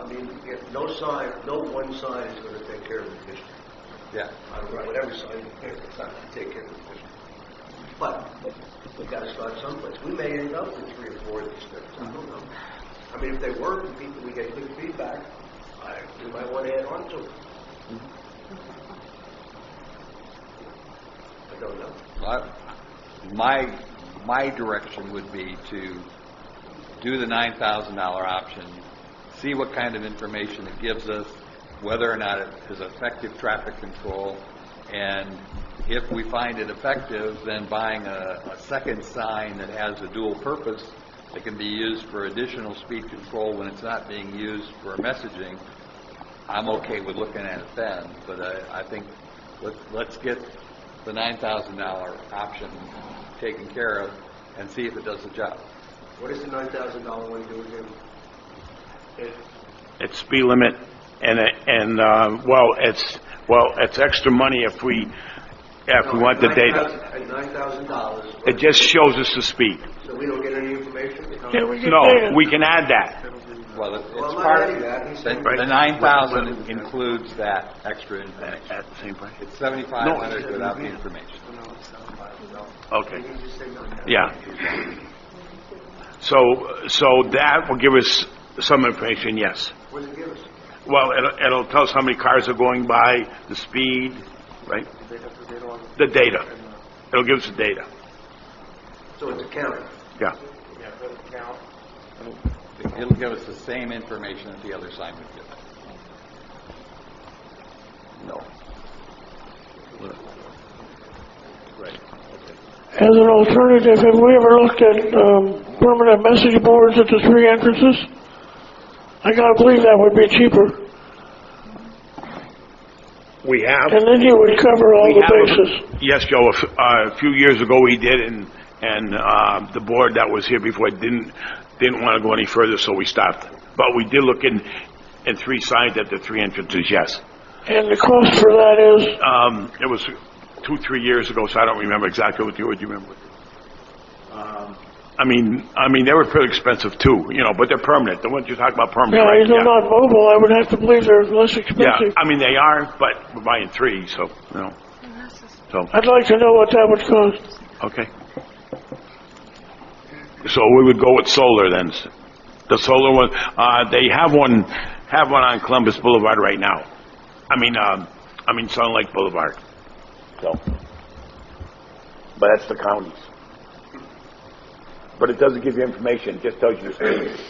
I mean, if no one sign is going to take care of the district. Yeah. I don't know, whatever sign you pick, it's not going to take care of the district. But we've got to start someplace. We may end up with 3 or 4 of these things. I don't know. I mean, if they work and people, we get good feedback, we might want to add on to it. I don't know. My direction would be to do the $9,000 option, see what kind of information it gives us, whether or not it is effective traffic control, and if we find it effective, then buying a second sign that has a dual purpose that can be used for additional speed control when it's not being used for messaging, I'm okay with looking at it then. But I think let's get the $9,000 option taken care of and see if it does the job. What does the $9,000 one do again? It's speed limit, and it's extra money if we want the data. At $9,000. It just shows us the speed. So we don't get any information? Yeah, we get No, data. we can add that. Well, it's Well, I'm not part adding of that. He's saying- the $9,000 includes that extra information. At the same price. It's $7,500 without the information. Okay. Yeah. So that will give us some information, yes. What does it give us? Well, it'll tell us how many cars are going by, the speed, right? The data. It'll give us the data. So it's a count. Yeah. It'll give us the same information that the other sign would give. No. Right. As an alternative, have we ever looked at permanent message boards at the 3 entrances? I gotta believe that would be cheaper. We have. And then you would cover all the bases. Yes, Joe. A few years ago we did, and the board that was here before didn't want to go any further, so we stopped. But we did look in 3 signs at the 3 entrances. Yes. And the cost for that is? It was 2-3 years ago, so I don't remember exactly what you remember. I mean, they were pretty expensive too, but they're permanent. The ones you talk about permanent, Yeah, right? they're not mobile. I would have to believe they're less Yeah, expensive. I mean, they are, but we're buying 3, so, So, I'd like to know what that would cost. okay. So we would go with solar then. The solar one, they have one on Columbus Boulevard right now. I mean Sun Lake Boulevard. So, but that's the county's. But it doesn't give you information, it just tells you the speed.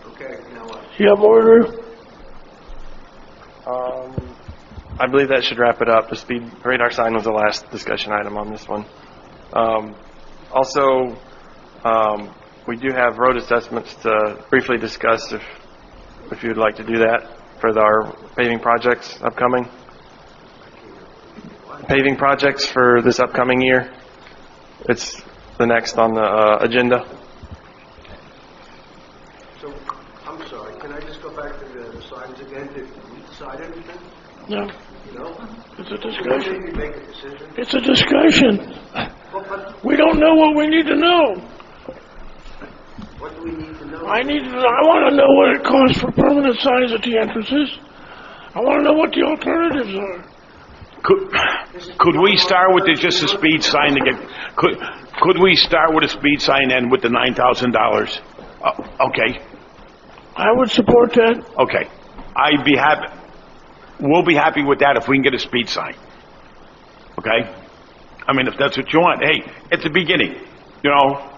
Okay, now what? You have more, Drew? I believe that should wrap it up. The speed radar sign was the last discussion item on this one. Also, we do have road assessments to briefly discuss if you'd like to do that for our paving projects upcoming. Paving projects for this upcoming year. It's the next on the agenda. So, I'm sorry, can I just go back to the signs again? Did we decide anything? No, No? it's a When discussion. did we make a decision? It's a discussion. But We don't know what we need to know. what do we need to know? I want to know what it costs for permanent signs at the entrances. I want to know what the alternatives are. Could we start with just a speed sign to get, could we start with a speed sign and with the $9,000? Okay, I would support that. okay. I'd be happy, we'll be happy with that if we can get a speed sign. Okay? I mean, if that's what you want, hey, at the beginning, you know.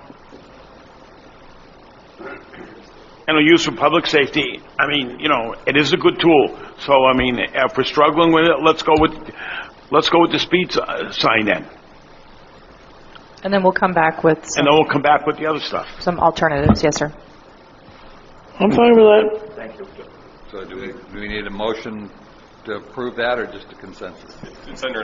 And a use for public safety, I mean, you know, it is a good tool. So, I mean, if we're struggling with it, let's go with the speed sign then. And then we'll come back with And then we'll come back with the other stuff. some alternatives. Yes, sir. I'm fine with that. Thank you. So do we need a motion to approve that, or just a consensus? It's under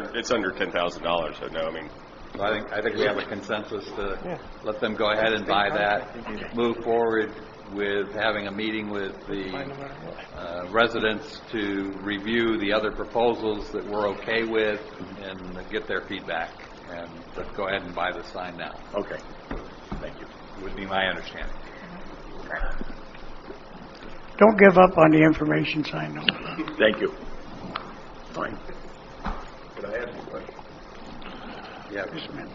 $10,000, so no, I mean, So I think we have a consensus to let them go ahead and buy that, move forward with having a meeting with the residents to review the other proposals that we're okay with and get their feedback, and let's go ahead and buy the sign now. Okay. Thank you. Would be my understanding. Don't give up on the information sign, though. Thank you. Fine. Could I ask you a question? Yeah. Just a minute.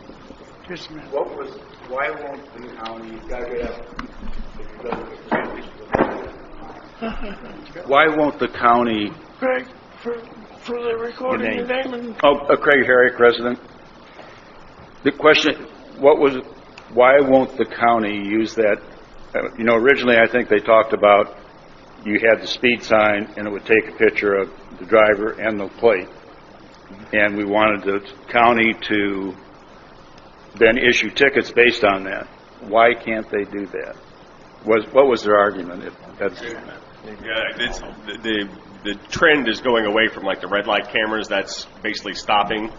Just a minute. Why won't the county, why won't the county, Craig, for the recording, your name and... Craig Herrick, resident. The question, why won't the county use that? You know, originally I think they talked about you had the speed sign and it would take a picture of the driver and the plate. And we wanted the county to then issue tickets based on that. Why can't they do that? What was their argument? If that's the trend is going away from like the red light cameras. That's basically stopping.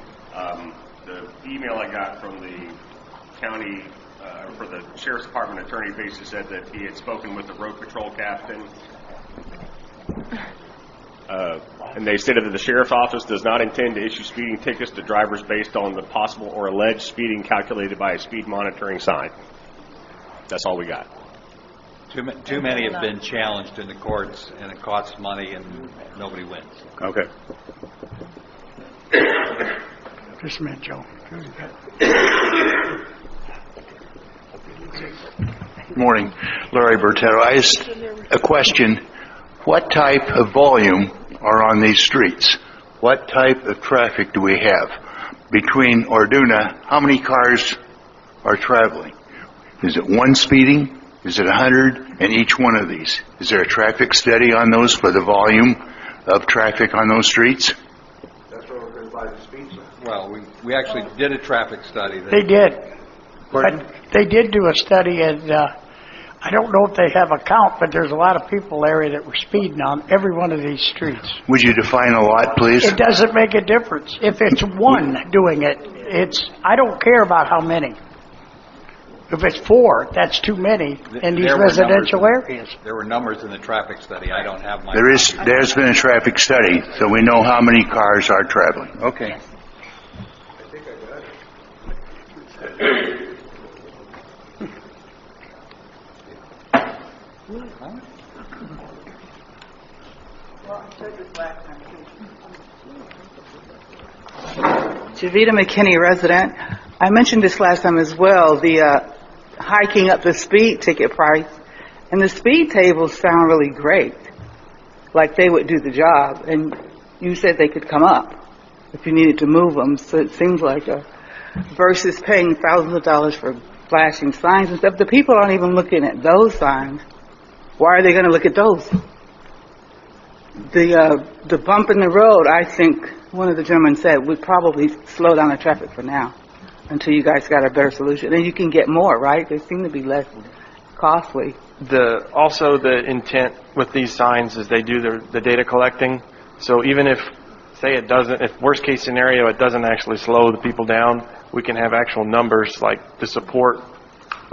The email I got from the county, for the sheriff's department attorney, basically said that he had spoken with the road patrol captain. And they stated that the sheriff's office does not intend to issue speeding tickets to drivers based on the possible or alleged speeding calculated by a speed monitoring sign. That's all we got. Too many have been challenged in the courts, and it costs money, and nobody wins. okay. Just a minute, Joe. Morning, Larry Bertetto. A question. What type of volume are on these streets? What type of traffic do we have? Between Orduna, how many cars are traveling? Is it one speeding? Is it 100 in each one of these? Is there a traffic study on those for the volume of traffic on those streets? That's why we're going to buy the speed sign. Well, we actually did a traffic study. They did. Pardon? But they did do a study, and I don't know if they have a count, but there's a lot of people there that were speeding on every one of these streets. Would you define a lot, please? It doesn't make a difference. If it's one doing it, I don't care about how many. If it's 4, that's too many in these There were residential numbers areas. There were numbers in the traffic study. I don't have my... There's been a traffic study, so we know how many cars are traveling. Okay. I think I got it. Javita McKinney, resident. I mentioned this last time as well, the hiking up the speed ticket price. And the speed tables sound really great, like they would do the job. And you said they could come up if you needed to move them. So it seems like versus paying thousands of dollars for flashing signs and stuff. The people aren't even looking at those signs. Why are they going to look at those? The bump in the road, I think one of the gentlemen said, would probably slow down the traffic for now. until you guys got a better solution. And you can get more, right? They seem to be less costly. Also the intent with these signs is they do the data collecting. So even if, say it doesn't, if worst case scenario, it doesn't actually slow the people down, we can have actual numbers like to support,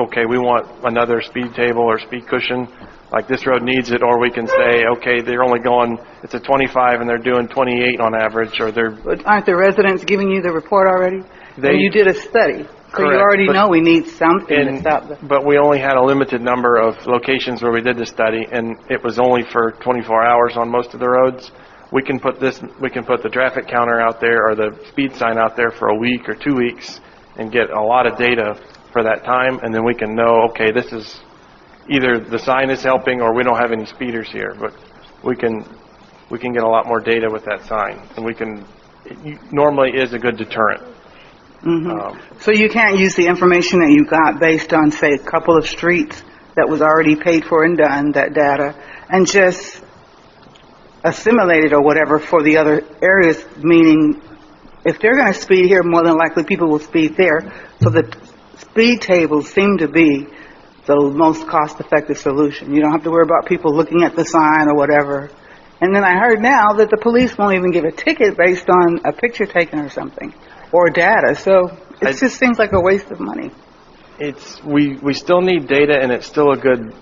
okay, we want another speed table or speed cushion, like this road needs it, or we can say, okay, they're only going, it's a 25 and they're doing 28 on average, or they're... But aren't the residents giving you the report already? And you did a study, so you Correct, already but- know we need something to stop the... But we only had a limited number of locations where we did the study, and it was only for 24 hours on most of the roads. We can put the traffic counter out there or the speed sign out there for a week or 2 weeks and get a lot of data for that time, and then we can know, okay, this is either the sign is helping or we don't have any speeders here, but we can get a lot more data with that sign, and it normally is a good deterrent. So you can't use the information that you got based on, say, a couple of streets that was already paid for and done, that data, and just assimilate it or whatever for the other areas, meaning if they're going to speed here, more than likely people will speed there. So the speed tables seem to be the most cost-effective solution. You don't have to worry about people looking at the sign or whatever. And then I heard now that the police won't even give a ticket based on a picture taken or something, or data. So it just seems like a waste of money. We still need data, and it's still a good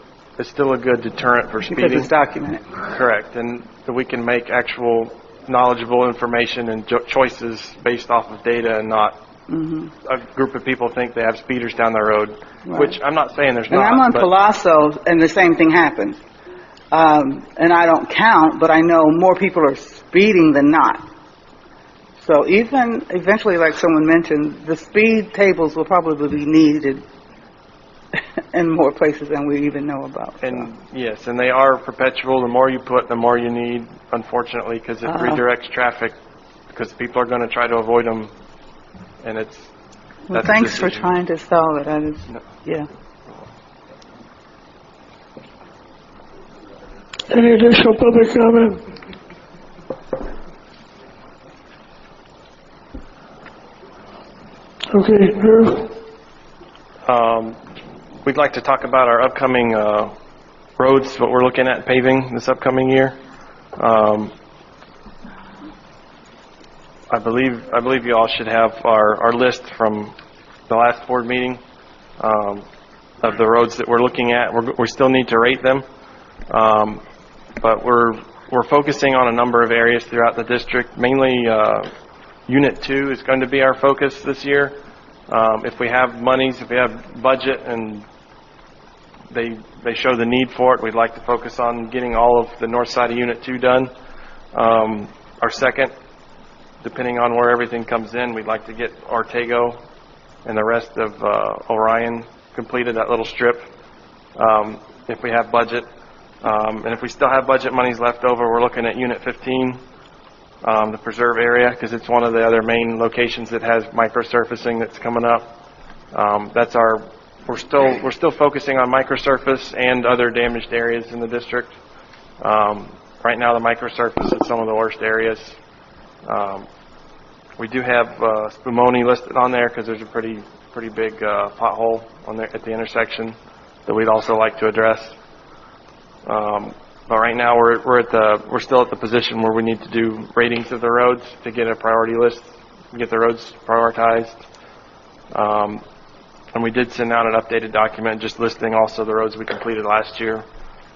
deterrent for speeding. Because it's documented. Correct, and we can make actual knowledgeable information and choices based off of data, and not a group of people think they have speeders down the road, Right. which I'm not saying there's And not. I'm on but Palazzo, and the same thing happens. And I don't count, but I know more people are speeding than not. So even eventually, like someone mentioned, the speed tables will probably be needed in more places than we even know about. And yes, and they are perpetual. The more you put, the more you need, unfortunately, because it redirects traffic, because people are going to try to avoid them, and it's... Well, thanks for trying to solve it. Yeah. Any additional public comment? Okay, Drew? We'd like to talk about our upcoming roads, what we're looking at paving this upcoming year. I believe you all should have our list from the last board meeting of the roads that we're looking at. We still need to rate them, but we're focusing on a number of areas throughout the district. Mainly, Unit 2 is going to be our focus this year. If we have monies, if we have budget, and they show the need for it, we'd like to focus on getting all of the north side of Unit 2 done. Our second, depending on where everything comes in, we'd like to get Ortego and the rest of Orion completed, that little strip, if we have budget. And if we still have budget monies left over, we're looking at Unit 15, the preserve area, because it's one of the other main locations that has microsurfacing that's coming up. We're still focusing on microsurface and other damaged areas in the district. Right now, the microsurface is some of the worst areas. We do have Spumoni listed on there because there's a pretty big pothole on there at the intersection that we'd also like to address. But right now we're still at the position where we need to do ratings of the roads to get a priority list, get the roads prioritized. And we did send out an updated document just listing also the roads we completed last year,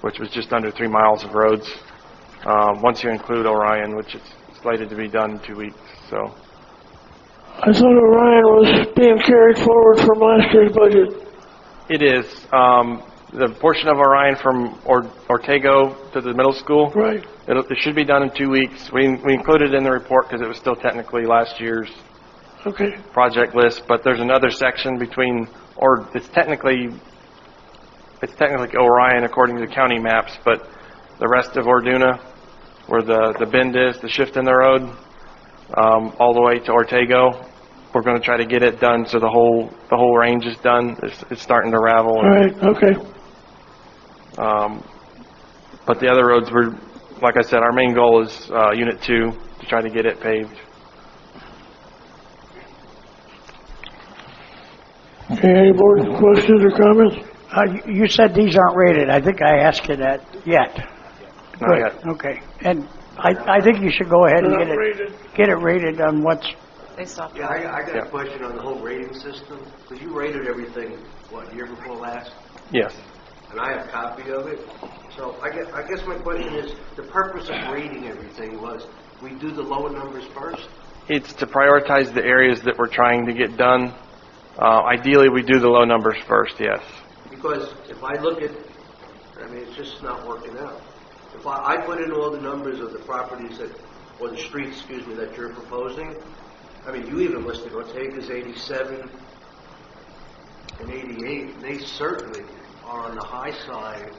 which was just under 3 miles of roads. Once you include Orion, which is slated to be done in 2 weeks. So I thought Orion was being carried forward from last year's budget. it is. The portion of Orion from Ortego to the middle school, right? It should be done in 2 weeks. We included it in the report because it was still technically last year's project list. But there's another section between, or it's technically Orion according to the county maps, but the rest of Orduna, where the bend is, the shift in the road, all the way to Ortego, we're going to try to get it done so the whole range is done. It's starting to ravel. All right. Okay. But the other roads, like I said, our main goal is Unit 2 to try to get it paved. Okay, any board questions or comments? You said these aren't rated. I think I asked you that yet. Not Good. yet. Okay. And I think you should go ahead and They're get not it, rated. get it rated on what's, They stopped. Yeah, I got Yeah. a question on the whole rating system, because you rated everything, what, year before last? Yes. And I have a copy of it. So I guess my question is, the purpose of rating everything was, we do the lower numbers first? It's to prioritize the areas that we're trying to get done. Ideally, we do the low numbers first, yes. Because if I look at, I mean, it's just not working out. If I put in all the numbers of the properties that, or the streets, excuse me, that you're proposing, I mean, you even listed Ortega's 87 and 88, and they certainly are on the high side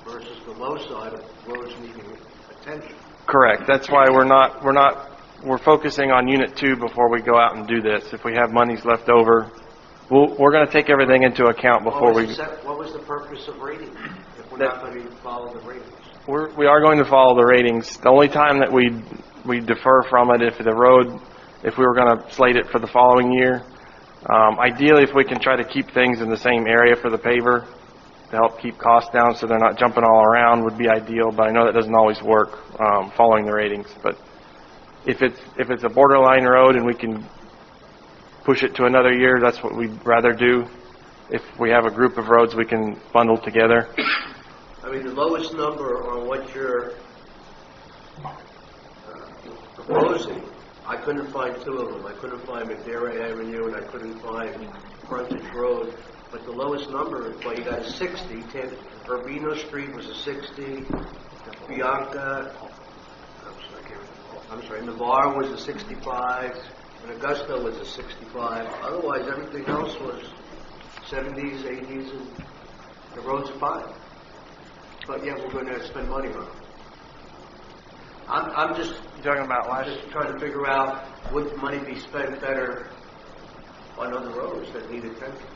versus the low side of roads needing attention. Correct. That's why we're focusing on Unit 2 before we go out and do this. If we have monies left over, we're going to take everything into account before we... What was the purpose of rating if we're not going to follow the ratings? We are going to follow the ratings. The only time that we defer from it if we were going to slate it for the following year. Ideally, if we can try to keep things in the same area for the paver to help keep costs down so they're not jumping all around would be ideal, but I know that doesn't always work following the ratings. But if it's a borderline road and we can push it to another year, that's what we'd rather do. If we have a group of roads we can bundle together. I mean, the lowest number on what you're proposing, I couldn't find two of them. I couldn't find Madera Avenue and I couldn't find Frontage Road. But the lowest number, well, you got a 60. Urbino Street was a 60. Bianca, I'm sorry, Navarre was a 65. And Augusta was a 65. Otherwise, everything else was 70s, 80s, and the roads are fine. But yeah, we're going to spend money on them. I'm just talking about just trying to figure out would money be spent better on other roads that need attention.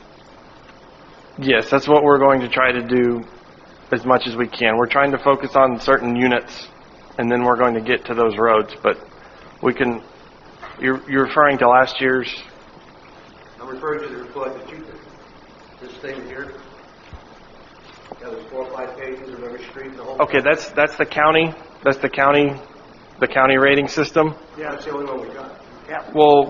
Yes, that's what we're going to try to do as much as we can. We're trying to focus on certain units, and then we're going to get to those roads. But we can. You're referring to last year's. I'm referring to the report that you did. This thing here. That was 4 or 5 pages of every street in the whole. Okay, that's the county. That's the county rating system. Yeah, that's the only one we got. yeah. Well,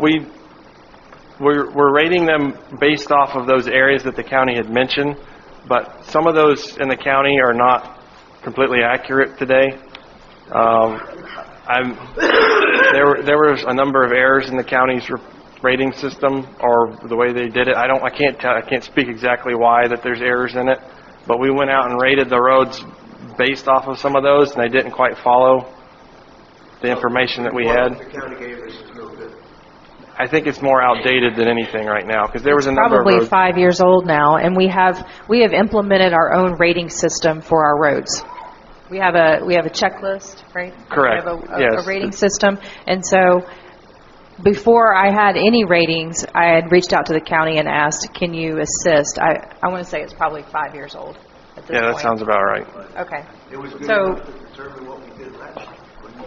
we're rating them based off of those areas that the county had mentioned, but some of those in the county are not completely accurate today. There was a number of errors in the county's rating system or the way they did it. I can't speak exactly why that there's errors in it, but we went out and rated the roads based off of some of those, and they didn't quite follow the information that we had. The county gave us is no good. I think it's more outdated than anything right now because there was a number Probably of roads. 5 years old now, and we have implemented our own rating system for our roads. We have a checklist, right? Correct. We have Yes. a rating system, and so before I had any ratings, I had reached out to the county and asked, "Can you assist?" I want to say it's probably 5 years old at this Yeah, point. that sounds about right. Okay. It was good So- enough to determine what we did last year.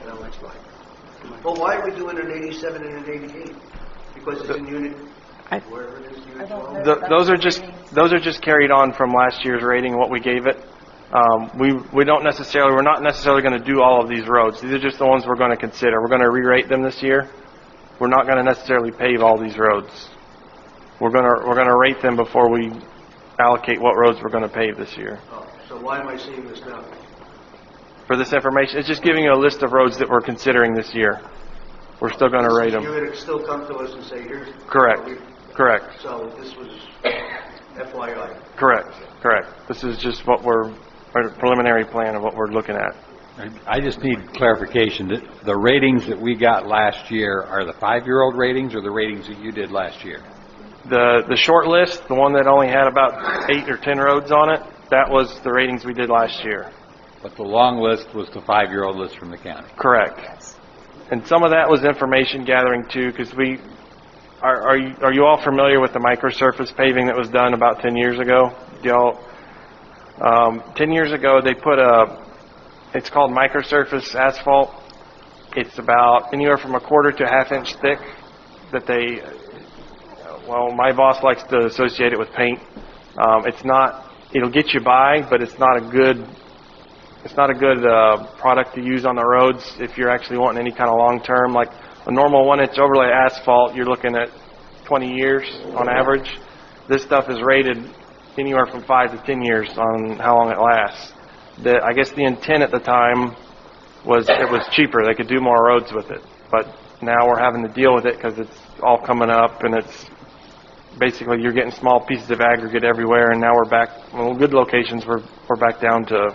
That looks like. Well, why are we doing an 87 and an 88? Because it's in unit, wherever it is, unit 12? Those are just carried on from last year's rating, what we gave it. We're not necessarily going to do all of these roads. These are just the ones we're going to consider. We're going to re-rate them this year. We're not going to necessarily pave all these roads. We're going to rate them before we allocate what roads we're going to pave this year. Oh, so why am I seeing this now? For this information, it's just giving you a list of roads that we're considering this year. We're still going to rate them. You're going to still come to us and say, here's... Correct. Correct. So this was FYI. Correct. This is just our preliminary plan of what we're looking at. I just need clarification. The ratings that we got last year are the 5-year-old ratings or the ratings that you did last year? The short list, the one that only had about 8 or 10 roads on it, that was the ratings we did last year. But the long list was the 5-year-old list from the county? Correct. And some of that was information gathering too, because are you all familiar with the microsurface paving that was done about 10 years ago? 10 years ago they put it's called microsurface asphalt. It's about anywhere from 1/4 to 1/2 inch thick that they Well, my boss likes to associate it with paint. It'll get you by, but it's not a good product to use on the roads if you're actually wanting any kind of long-term. Like a normal 1-inch overlay asphalt, you're looking at 20 years on average. This stuff is rated anywhere from 5 to 10 years on how long it lasts. I guess the intent at the time was it was cheaper. They could do more roads with it. But now we're having to deal with it because it's all coming up, and it's basically you're getting small pieces of aggregate everywhere, and now we're back, good locations, we're back down to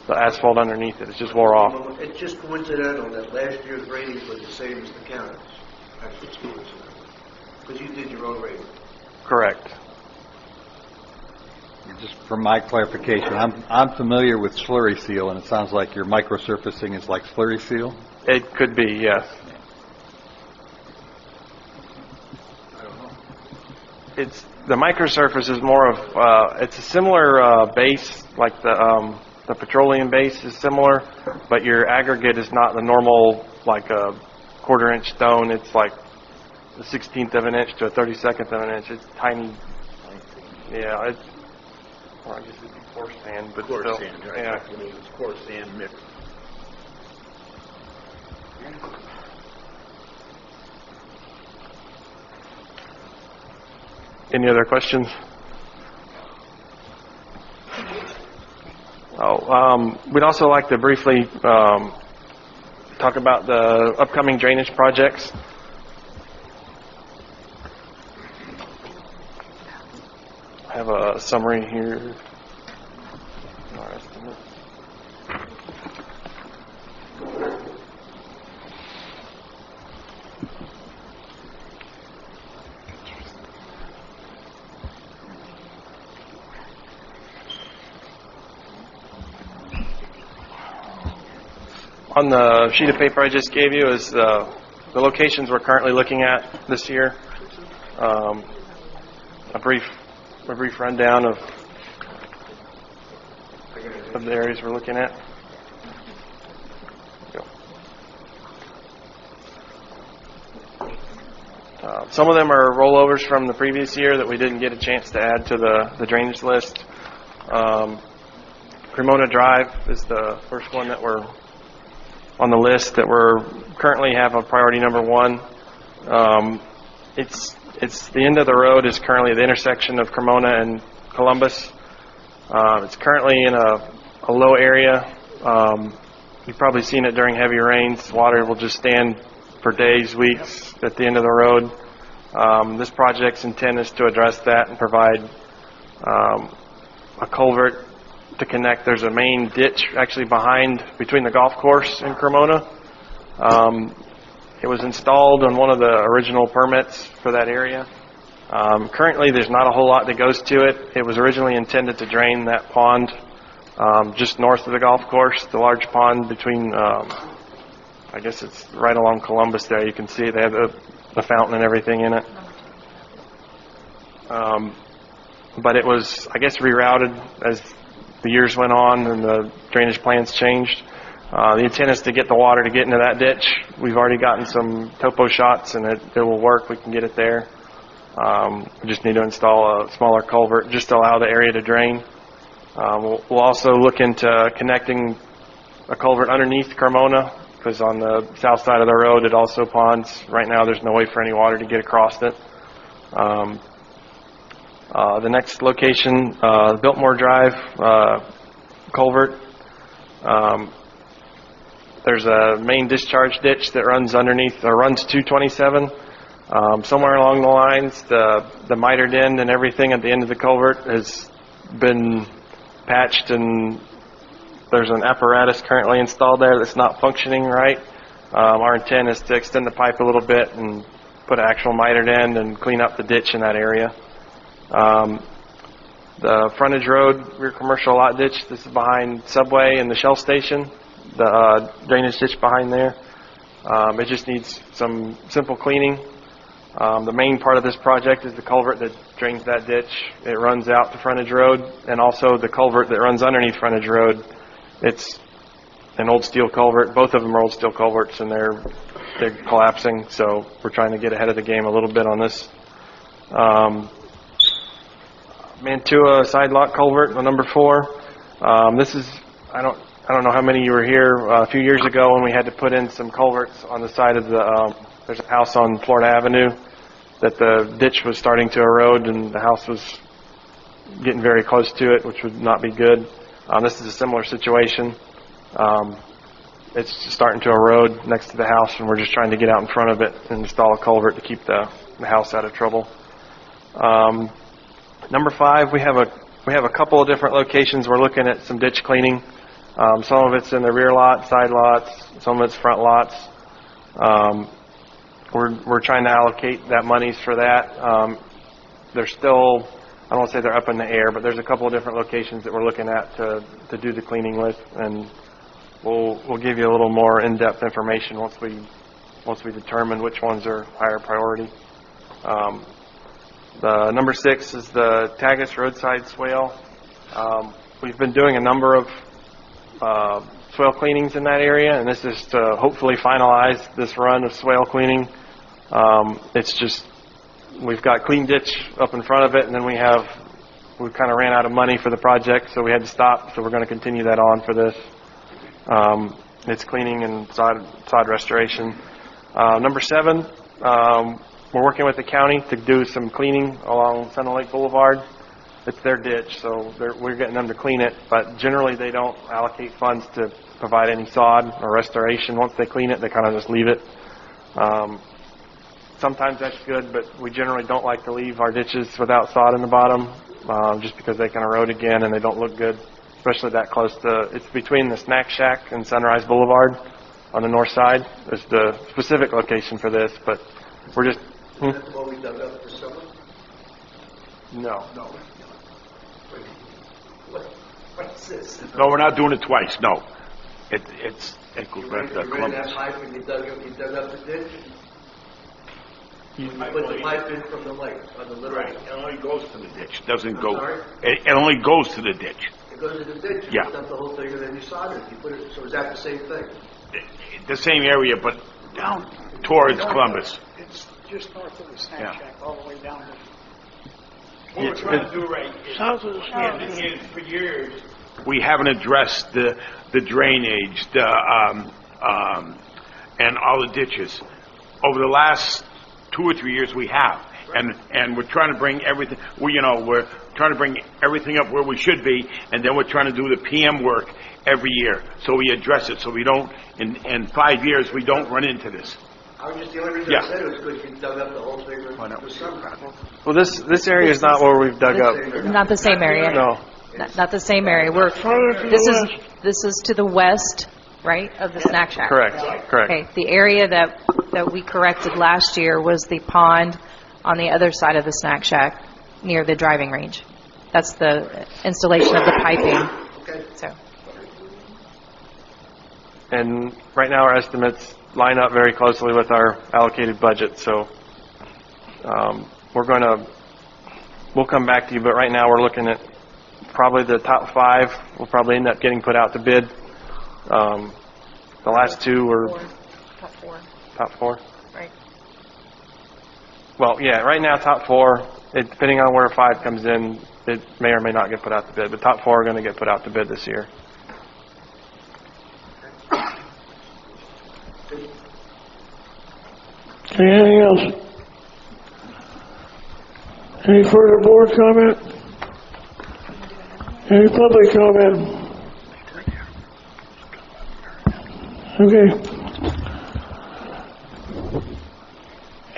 the asphalt underneath it. It's just wore off. It's just coincidental that last year's ratings were the same as the county's. That's what's coincidental. Because you did your own rating. Correct. Just for my clarification, I'm familiar with slurry seal, and it sounds like your microsurfacing is like slurry seal? It could be, yes. The microsurface is more of it's a similar base, like the petroleum base is similar, but your aggregate is not the normal, like a 1/4 inch stone. It's like a 1/16 of an inch to a 32nd of an inch. It's tiny. Yeah, I guess it'd be coarse sand, but Coarse still, sand, right? yeah. It's coarse sand mixed. Any other questions? We'd also like to briefly talk about the upcoming drainage projects. I have a summary here. On the sheet of paper I just gave you is the locations we're currently looking at this year. A brief rundown of the areas we're looking at. Some of them are rollovers from the previous year that we didn't get a chance to add to the drainage list. Cremona Drive is the first one that we're on the list that we're currently have a priority number 1. It's the end of the road is currently the intersection of Cremona and Columbus. It's currently in a low area. You've probably seen it during heavy rains. Water will just stand for days, weeks at the end of the road. This project's intent is to address that and provide a culvert to connect. There's a main ditch actually between the golf course and Cremona. It was installed on one of the original permits for that area. Currently there's not a whole lot that goes to it. It was originally intended to drain that pond just north of the golf course, the large pond between, I guess it's right along Columbus there. You can see they have the fountain and everything in it. But it was, I guess, rerouted as the years went on and the drainage plans changed. The intent is to get the water to get into that ditch. We've already gotten some topo shots and it will work. We can get it there. We just need to install a smaller culvert just to allow the area to drain. We'll also look into connecting a culvert underneath Cremona because on the south side of the road it also ponds. Right now there's no way for any water to get across it. The next location, Biltmore Drive culvert. There's a main discharge ditch that runs underneath, or runs to 27. Somewhere along the lines, the mitered end and everything at the end of the culvert has been patched, and there's an apparatus currently installed there that's not functioning right. Our intent is to extend the pipe a little bit and put an actual mitered end and clean up the ditch in that area. The frontage road, rear commercial lot ditch, this is behind Subway and the Shell station, the drainage ditch behind there. It just needs some simple cleaning. The main part of this project is the culvert that drains that ditch. It runs out to frontage road, and also the culvert that runs underneath frontage road. It's an old steel culvert. Both of them are old steel culverts, and they're collapsing, so we're trying to get ahead of the game a little bit on this Mantua side lot culvert, number 4. This is, I don't know how many you were here a few years ago when we had to put in some culverts on the side of the, there's a house on Florida Avenue that the ditch was starting to erode and the house was getting very close to it, which would not be good. This is a similar situation. It's starting to erode next to the house, and we're just trying to get out in front of it and install a culvert to keep the house out of trouble. Number 5, we have a couple of different locations. We're looking at some ditch cleaning. Some of it's in the rear lot, side lots, some of it's front lots. We're trying to allocate that monies for that. They're still, I don't want to say they're up in the air, but there's a couple of different locations that we're looking at to do the cleaning with, and we'll give you a little more in-depth information once we determine which ones are higher priority. The number 6 is the Tagus roadside swale. We've been doing a number of swale cleanings in that area, and this is to hopefully finalize this run of swale cleaning. It's just, we've got clean ditch up in front of it, and then we kind of ran out of money for the project, so we had to stop, so we're going to continue that on for this. It's cleaning and sod restoration. Number 7, we're working with the county to do some cleaning along Center Lake Boulevard. It's their ditch, so we're getting them to clean it, but generally they don't allocate funds to provide any sod or restoration. Once they clean it, they kind of just leave it. Sometimes that's good, but we generally don't like to leave our ditches without sod in the bottom, just because they can erode again and they don't look good, especially that close to, it's between the Snack Shack and Sunrise Boulevard on the north side is the specific location for this, but we're just... Is that the one we dug up this summer? No. What's this? No, we're not doing it twice, no. It goes back to You ran that Columbus. pipe and you dug up the ditch? You put the pipe in from the lake, on the little... Right, it only goes to the ditch, doesn't I'm go... sorry? It only goes to the ditch. It goes to the ditch, you Yeah. put up the whole thing and then you solder it, you put it, so is that the same thing? The same area, but down towards Columbus. It's just north of the snack Yeah. shack, all the way down to... What we're trying to do right South of the snack is for years, we haven't addressed the drainage, and all the ditches. Over the last 2 or 3 years, we have, and we're trying to bring everything. We're trying to bring everything up where we should be, and then we're trying to do the PM work every year, so we address it, so we don't. In 5 years, we don't run into this. I was just, the only reason I said it was because you dug up the whole thing this summer. Well, this area is not where we've dug up. Not the same area. No. Not the same area. This is to the west, right, of the snack shack? Correct. Okay, the area that we corrected last year was the pond on the other side of the snack shack near the driving range. That's the installation of the piping. Okay. So, And right now our estimates line up very closely with our allocated budget, so we'll come back to you, but right now we're looking at probably the top 5 will probably end up getting put out to bid. The last 2 were... Top 4? right. Well, yeah, right now top 4, depending on where 5 comes in, it may or may not get put out to bid, but top 4 are going to get put out to bid this year. Okay, anything else? Any further board comment? Any public comment? Okay.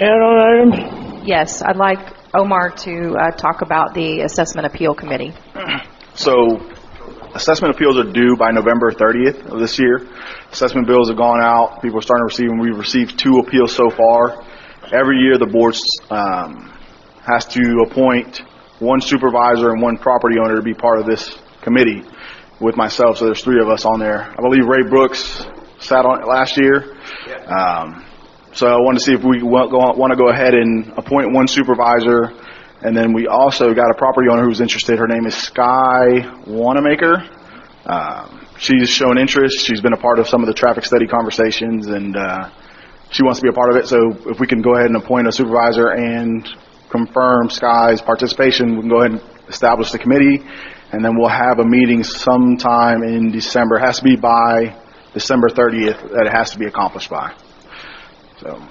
Add-on items? Yes, I'd like Omar to talk about the Assessment Appeal Committee. So, assessment appeals are due by November 30th of this year. Assessment bills have gone out. People are starting to receive them. We've received 2 appeals so far. Every year, the board has to appoint 1 supervisor and 1 property owner to be part of this committee with myself. So there's 3 of us on there. I believe Ray Brooks sat on it last year. So I wanted to see if we want to go ahead and appoint 1 supervisor. And then we also got a property owner who's interested. Her name is Sky Wanamaker. She's shown interest. She's been a part of some of the traffic study conversations, and she wants to be a part of it. So if we can go ahead and appoint a supervisor and confirm Sky's participation, we can go ahead and establish the committee, and then we'll have a meeting sometime in December. It has to be by December 30th that it has to be accomplished by. So.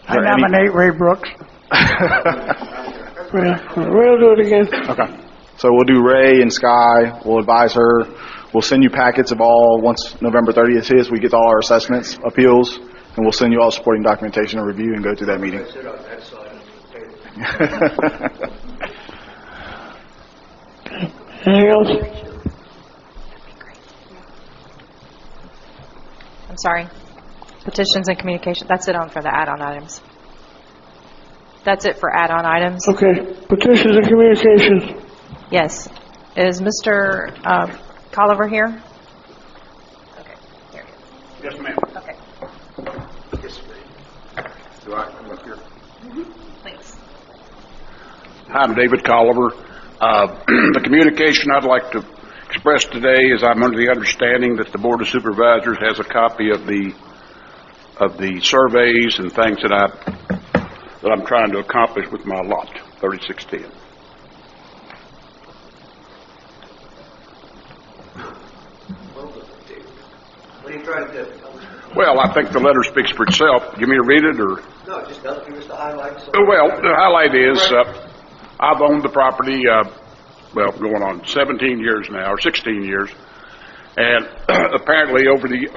I nominate Ray Brooks. We'll do it again. Okay. So we'll do Ray and Sky. We'll advise her. We'll send you packets of all, once November 30th is, we get all our assessments, appeals, and we'll send you all supporting documentation and review and go through that meeting. Anything else? I'm sorry. Petitions and communication. That's it for the add-on items. That's it for add-on items? Okay. Petitions and communications. Yes. Is Mr. Colliver here? Okay. Here he is. Yes, ma'am. Okay. Yes, ma'am. Do I come up here? Please. Hi, I'm David Colliver. The communication I'd like to express today is I'm under the understanding that the Board of Supervisors has a copy of the surveys and things that I'm trying to accomplish with my lot, 3610. What are you trying to do? Well, I think the letter speaks for itself. You want me to read it, or? No, just give us the highlights. Well, the highlight is I've owned the property, going on 17 years now, or 16 years, and apparently over the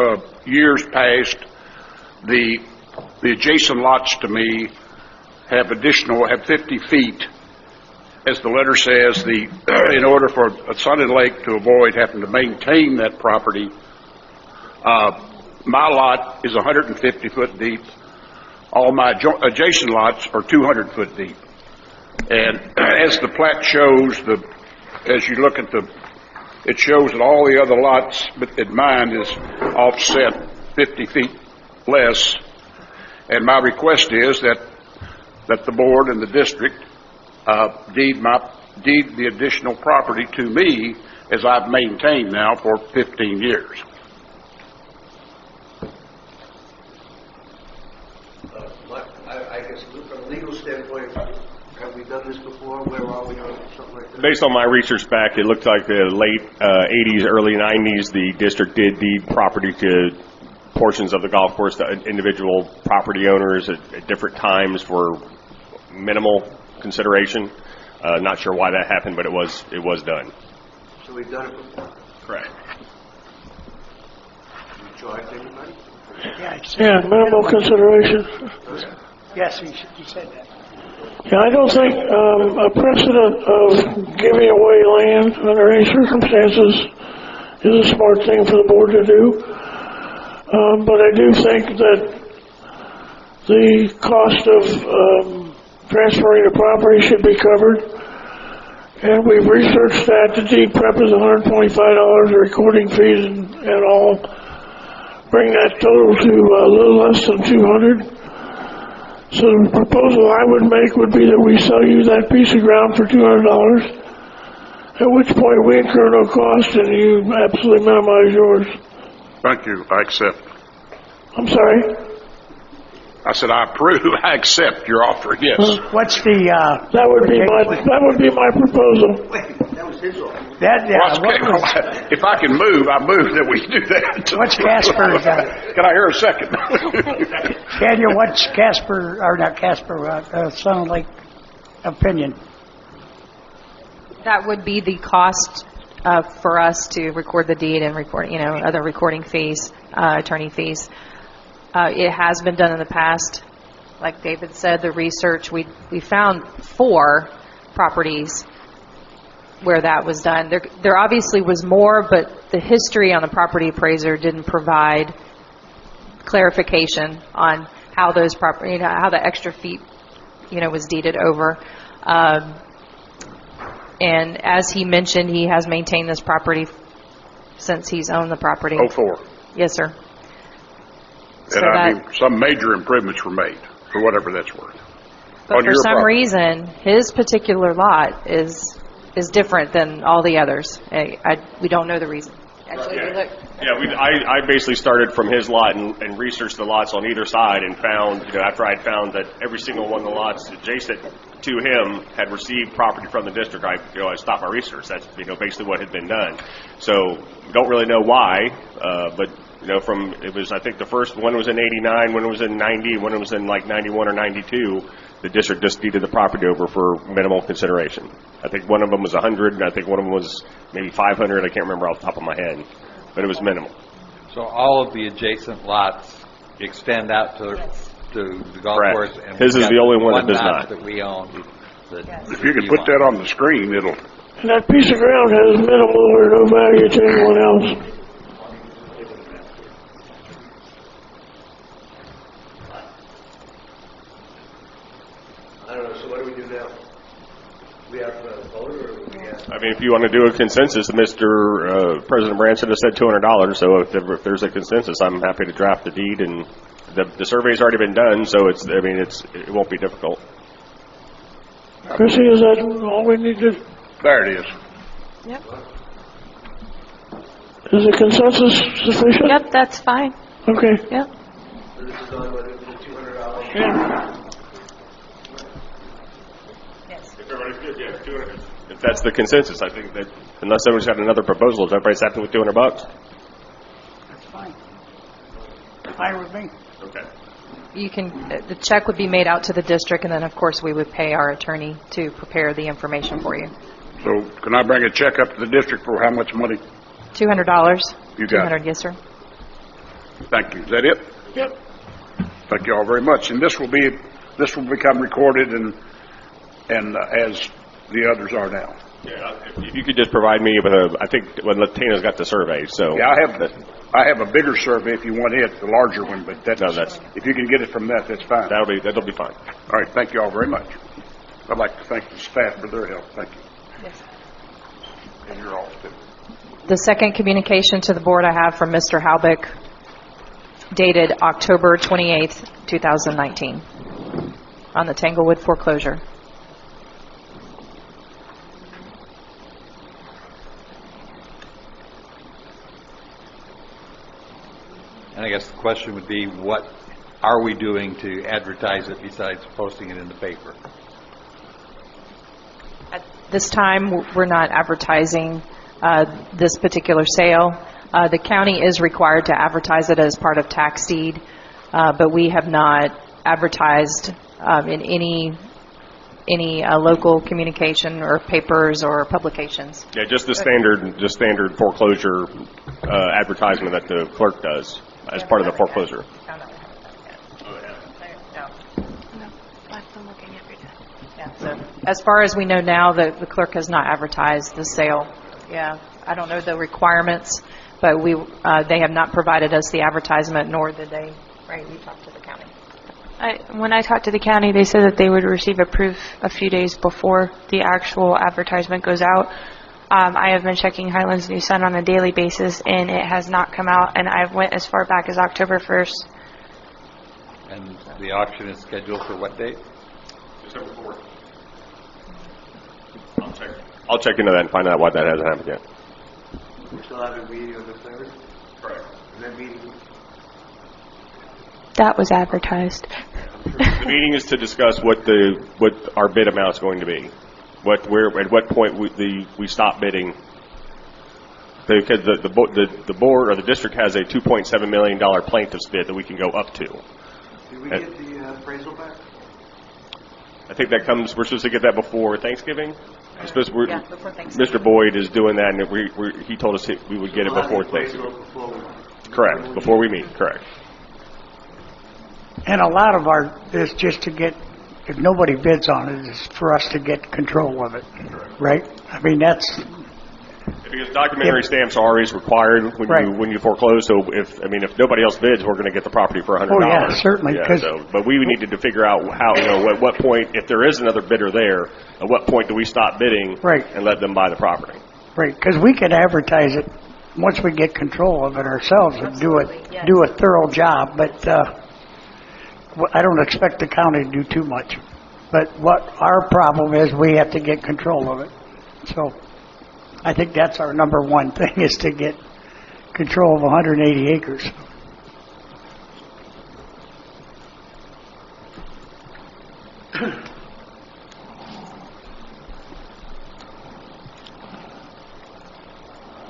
years past, the adjacent lots to me have 50 feet. As the letter says, in order for Sun and Lake to avoid having to maintain that property, my lot is 150 foot deep. All my adjacent lots are 200 foot deep. And as the plat shows, as you look at it shows that all the other lots, but mine is offset 50 feet less. And my request is that the board and the district deed the additional property to me, as I've maintained now for 15 years. I guess from a legal standpoint, have we done this before? Where are we on something like this? Based on my research back, it looked like the late 80s, early 90s, the district did deed property to portions of the golf course to individual property owners at different times for minimal consideration. Not sure why that happened, but it was done. So we've done it before. Correct. You charged anybody? Yeah, minimal consideration. Yes, he said that. Yeah, I don't think a precedent of giving away land under any circumstances is a smart thing for the board to do. But I do think that the cost of transferring the property should be covered. And we've researched that. The deed prep is $125, the recording fees and all. Bring that total to a little less than $200. So the proposal I would make would be that we sell you that piece of ground for $200, at which point we incur no cost and you absolutely minimize yours. Thank you. I accept. I'm sorry? I said I approve. I accept your offer. Yes. What's the? That would be my proposal. Wait, that was his offer. If I can move, I move that we do that. What's Casper's? Can I hear a second? Daniel, what's Sun Lake opinion? That would be the cost for us to record the deed and record, other recording fees, attorney fees. It has been done in the past. Like David said, the research, we found 4 properties where that was done. There obviously was more, but the history on the property appraiser didn't provide clarification on how those property, how the extra feet, was deeded over. And as he mentioned, he has maintained this property since he's owned the property. 04. Yes, sir. And some major improvements were made, for whatever that's worth. But for some reason, his particular lot is different than all the others. We don't know the reason. Actually, we look. Yeah, I basically started from his lot and researched the lots on either side and found, after I'd found that every single one of the lots adjacent to him had received property from the district, I stopped my research. That's, basically what had been done. So, don't really know why, but, I think the first one was in 89, one was in 90, one was in like 91 or 92. The district just deeded the property over for minimal consideration. I think one of them was 100, and I think one of them was maybe 500. I can't remember off the top of my head, but it was minimal. So all of the adjacent lots extend out to the golf Correct. course, and His we've is got the only one that does map not. that we own. If you can put that on the screen, it'll... And that piece of ground has minimal or no value to anyone else. I don't know, so what do we do now? We have a vote, or we have... I mean, if you want to do a consensus, Mr. President Branson has said $200, so if there's a consensus, I'm happy to draft the deed, and the survey's already been done, so it won't be difficult. Chrissy, is that all we need to... There it is. Yep. Is the consensus sufficient? Yep, that's fine. Okay. Yep. So this is on what, $200? Yeah. If everybody's good, yeah, 200. If that's the consensus, I think that unless someone's got another proposal, if everybody's happy with $200. That's fine. Fine with me. Okay. The check would be made out to the district, and then, of course, we would pay our attorney to prepare the information for you. So can I bring a check up to the district for how much money? $200. You got it. $200, yes, sir. Thank you. Is that it? Yep. Thank you all very much. And this will become recorded and as the others are now. Yeah, if you could just provide me with I think Latina's got the survey, so. Yeah, I have a bigger survey if you want it, the larger one, but that's if you can get it from that's fine. That'll be fine. All right, thank you all very much. I'd like to thank the staff for their help. Thank you. Yes. And you're all too. The second communication to the board I have from Mr. Halbeck, dated October 28th, 2019, on the Tanglewood foreclosure. And I guess the question would be, what are we doing to advertise it besides posting it in the paper? At this time, we're not advertising this particular sale. The county is required to advertise it as part of tax deed, but we have not advertised in any local communication or papers or publications. Yeah, just the standard foreclosure advertisement that the clerk does as part of the foreclosure. So as far as we know now, the clerk has not advertised the sale. Yeah, I don't know the requirements, but they have not provided us the advertisement, nor did they. Right, we talked to the county. When I talked to the county, they said that they would receive a proof a few days before the actual advertisement goes out. I have been checking Highlands News Sun on a daily basis, and it has not come out, and I've went as far back as October 1st. And the auction is scheduled for what date? December 4th. I'll check into that and find out why that hasn't happened yet. We're still having a meeting on the 3rd? Correct. And that meeting... That was advertised. The meeting is to discuss what our bid amount is going to be. At what point we stop bidding. Because the board or the district has a $2.7 million plaintiff's bid that we can go up to. Did we get the appraisal back? I think that comes. We're supposed to get that before Thanksgiving. Before Thanksgiving. Mr. Boyd is doing that, and he told us we would get it before Thanksgiving. Correct. Before we meet. Correct. And a lot of is just to get, if nobody bids on it, is for us to get control of it, right? I mean, that's... Because documentary stamps are always required when you foreclose. So if nobody else bids, we're going to get the property for $100. Oh yeah, certainly. Yeah, but we needed to figure out how, at what point, if there is another bidder there, at what point do we stop bidding and let them buy the property? Right, because we can advertise it once we get control of it ourselves and do a thorough job. But I don't expect the county to do too much. But what our problem is, we have to get control of it. So I think that's our number one thing, is to get control of 180 acres.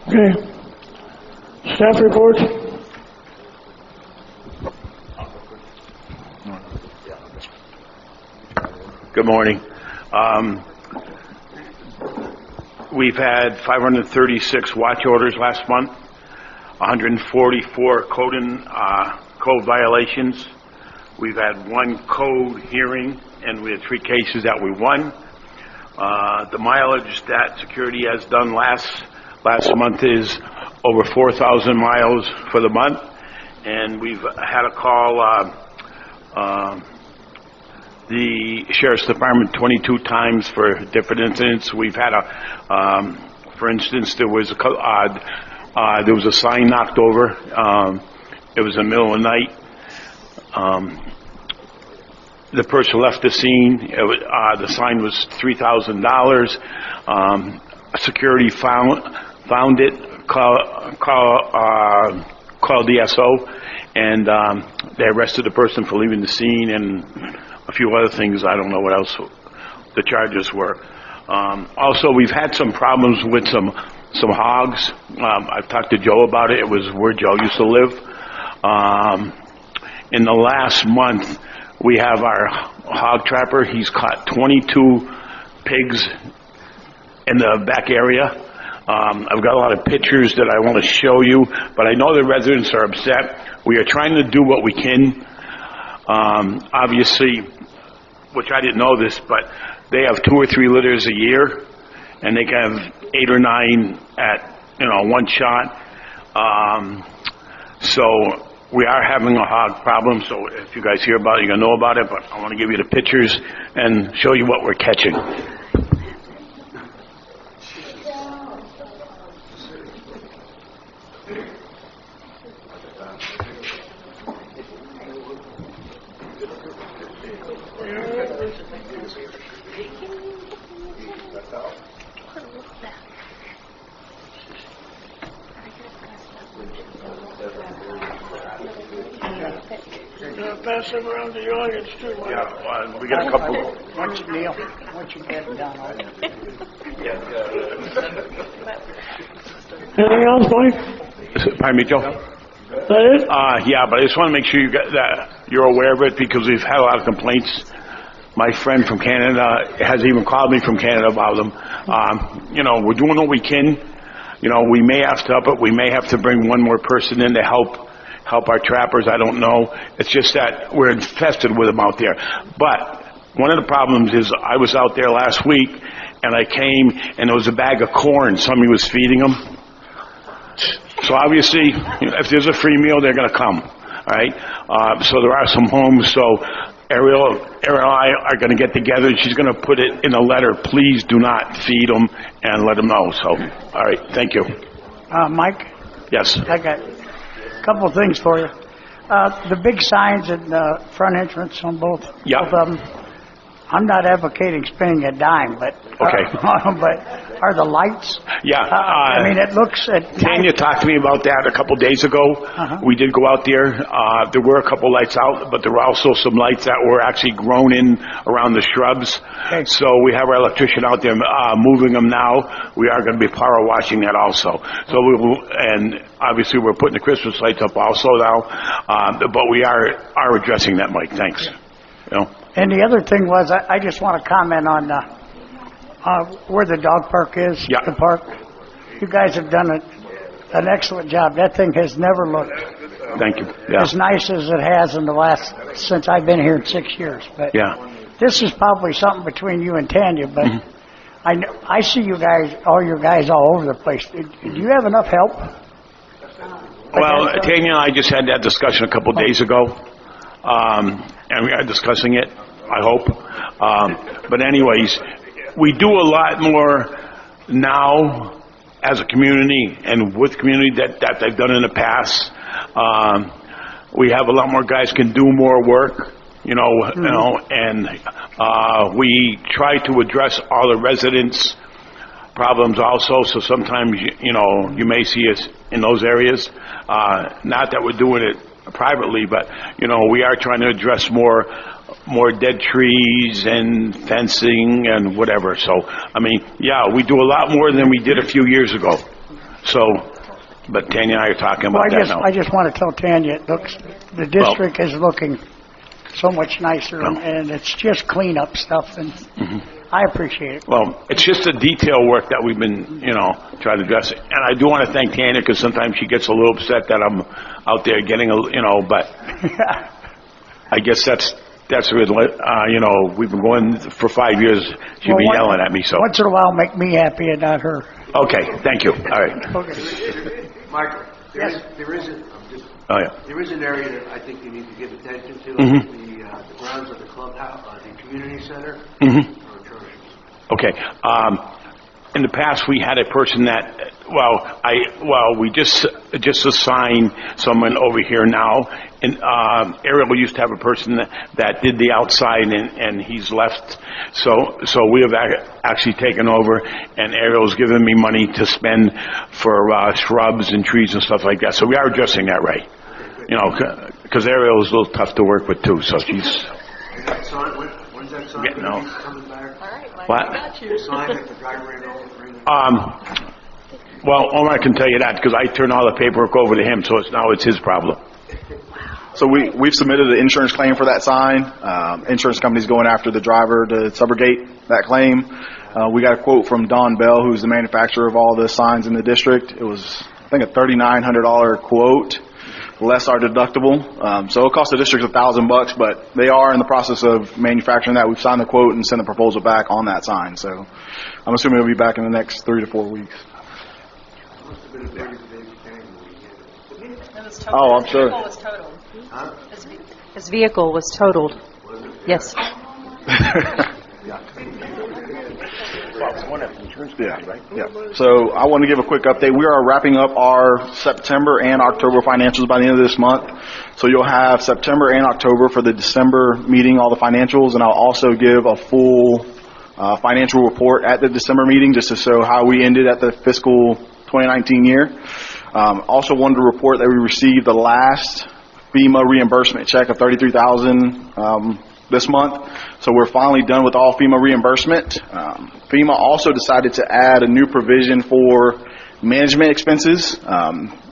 Okay. Staff reports? Good morning. We've had 536 watch orders last month, 144 code violations. We've had one code hearing, and we had 3 cases that we won. The mileage that security has done last month is over 4,000 miles for the month, and we've had a call the Sheriff's Department 22 times for different incidents. We've had for instance, there was a sign knocked over. It was in the middle of the night. The person left the scene. The sign was $3,000. Security found it, called the SO, and they arrested the person for leaving the scene and a few other things. I don't know what else the charges were. Also, we've had some problems with some hogs. I've talked to Joe about it. It was where Joe used to live. In the last month, we have our hog trapper. He's caught 22 pigs in the back area. I've got a lot of pictures that I want to show you, but I know the residents are upset. We are trying to do what we can. Obviously, which I didn't know this, but they have 2 or 3 litters a year, and they can have 8 or 9 at one shot. So we are having a hog problem. So if you guys hear about it, you're gonna know about it. But I want to give you the pictures and show you what we're catching. Pass them around the audience too. Yeah, we got a couple. Once you kneel, once you get it down. Anything else, Mike? Pardon me, Joe? That it? Yeah, but I just want to make sure you're aware of it, because we've had a lot of complaints. My friend from Canada has even called me from Canada about them. We're doing what we can. We may have to up it. We may have to bring one more person in to help our trappers. I don't know. It's just that we're infested with them out there. But one of the problems is I was out there last week, and I came, and there was a bag of corn somebody was feeding them. So obviously, if there's a free meal, they're going to come. All right? So there are some homes. So Ariel and I are going to get together, and she's going to put it in a letter. Please do not feed them, and let them know. So, all right. Thank you. Mike? Yes. I got a couple of things for you. The big signs in the front entrance on both of them, I'm not advocating spending a dime, but okay. But are the lights? Yeah. It looks at Tanya talked to me about that a couple days ago. We did go out there. There were a couple lights out, but there were also some lights that were actually grown in around the shrubs. Okay. So we have our electrician out there moving them now. We are going to be power washing that also. So we will, and obviously we're putting the Christmas lights up also now. But we are addressing that, Mike. Thanks. And the other thing was, I just want to comment on where the dog park is, the park. You guys have done an excellent job. That thing has never looked Thank you. as nice as it has in since I've been here in 6 years. But this is probably something between you and Tanya, but I see you guys, all your guys all over the place. Do you have enough help? Well, Tanya and I just had that discussion a couple days ago, and we are discussing it, I hope. But anyways, we do a lot more now as a community and with community that they've done in the past. We have a lot more guys can do more work, and we try to address all the residents problems also, so sometimes, you may see us in those areas. Not that we're doing it privately, but, we are trying to address more dead trees and fencing and whatever. So, we do a lot more than we did a few years ago. So, but Tanya and I are talking about that now. I just want to tell Tanya, it looks, the district is looking so much nicer, and it's just cleanup stuff, and I appreciate it. Well, it's just the detail work that we've been, trying to address. And I do want to thank Tanya, because sometimes she gets a little upset that I'm out there getting but I guess that's we've been going for 5 years. She'll be yelling at me, so. Once in a while, make me happy and not her. Okay, thank you. All right. Okay. Michael, there is an area that I think you need to give attention to, the grounds of the clubhouse, the community center. Okay. In the past, we had a person that, we just assigned someone over here now. And Ariel used to have a person that did the outside, and he's left. So we have actually taken over, and Ariel's given me money to spend for shrubs and trees and stuff like that. So we are addressing that, right? Because Ariel is a little tough to work with too. So she's. When's that sign coming back? All right, Mike, what? I got you. Sign that the guy ran over. Well, I can tell you that because I turn all the paperwork over to him, so now it's his problem. So we've submitted an insurance claim for that sign. Insurance company's going after the driver to subrogate that claim. We got a quote from Don Bell, who's the manufacturer of all the signs in the district. It was, I think, a $3,900 quote, less our deductible. So it'll cost the district $1,000, but they are in the process of manufacturing that. We've signed the quote and sent the proposal back on that sign. So I'm assuming it'll be back in the next 3 to 4 weeks. Oh, I'm sure. His vehicle was totaled. Yes. Yeah. So I want to give a quick update. We are wrapping up our September and October financials by the end of this month. So you'll have September and October for the December meeting, all the financials, and I'll also give a full financial report at the December meeting just to show how we ended at the fiscal 2019 year. Also wanted to report that we received the last FEMA reimbursement check of $33,000 this month. So we're finally done with all FEMA reimbursement. FEMA also decided to add a new provision for management expenses.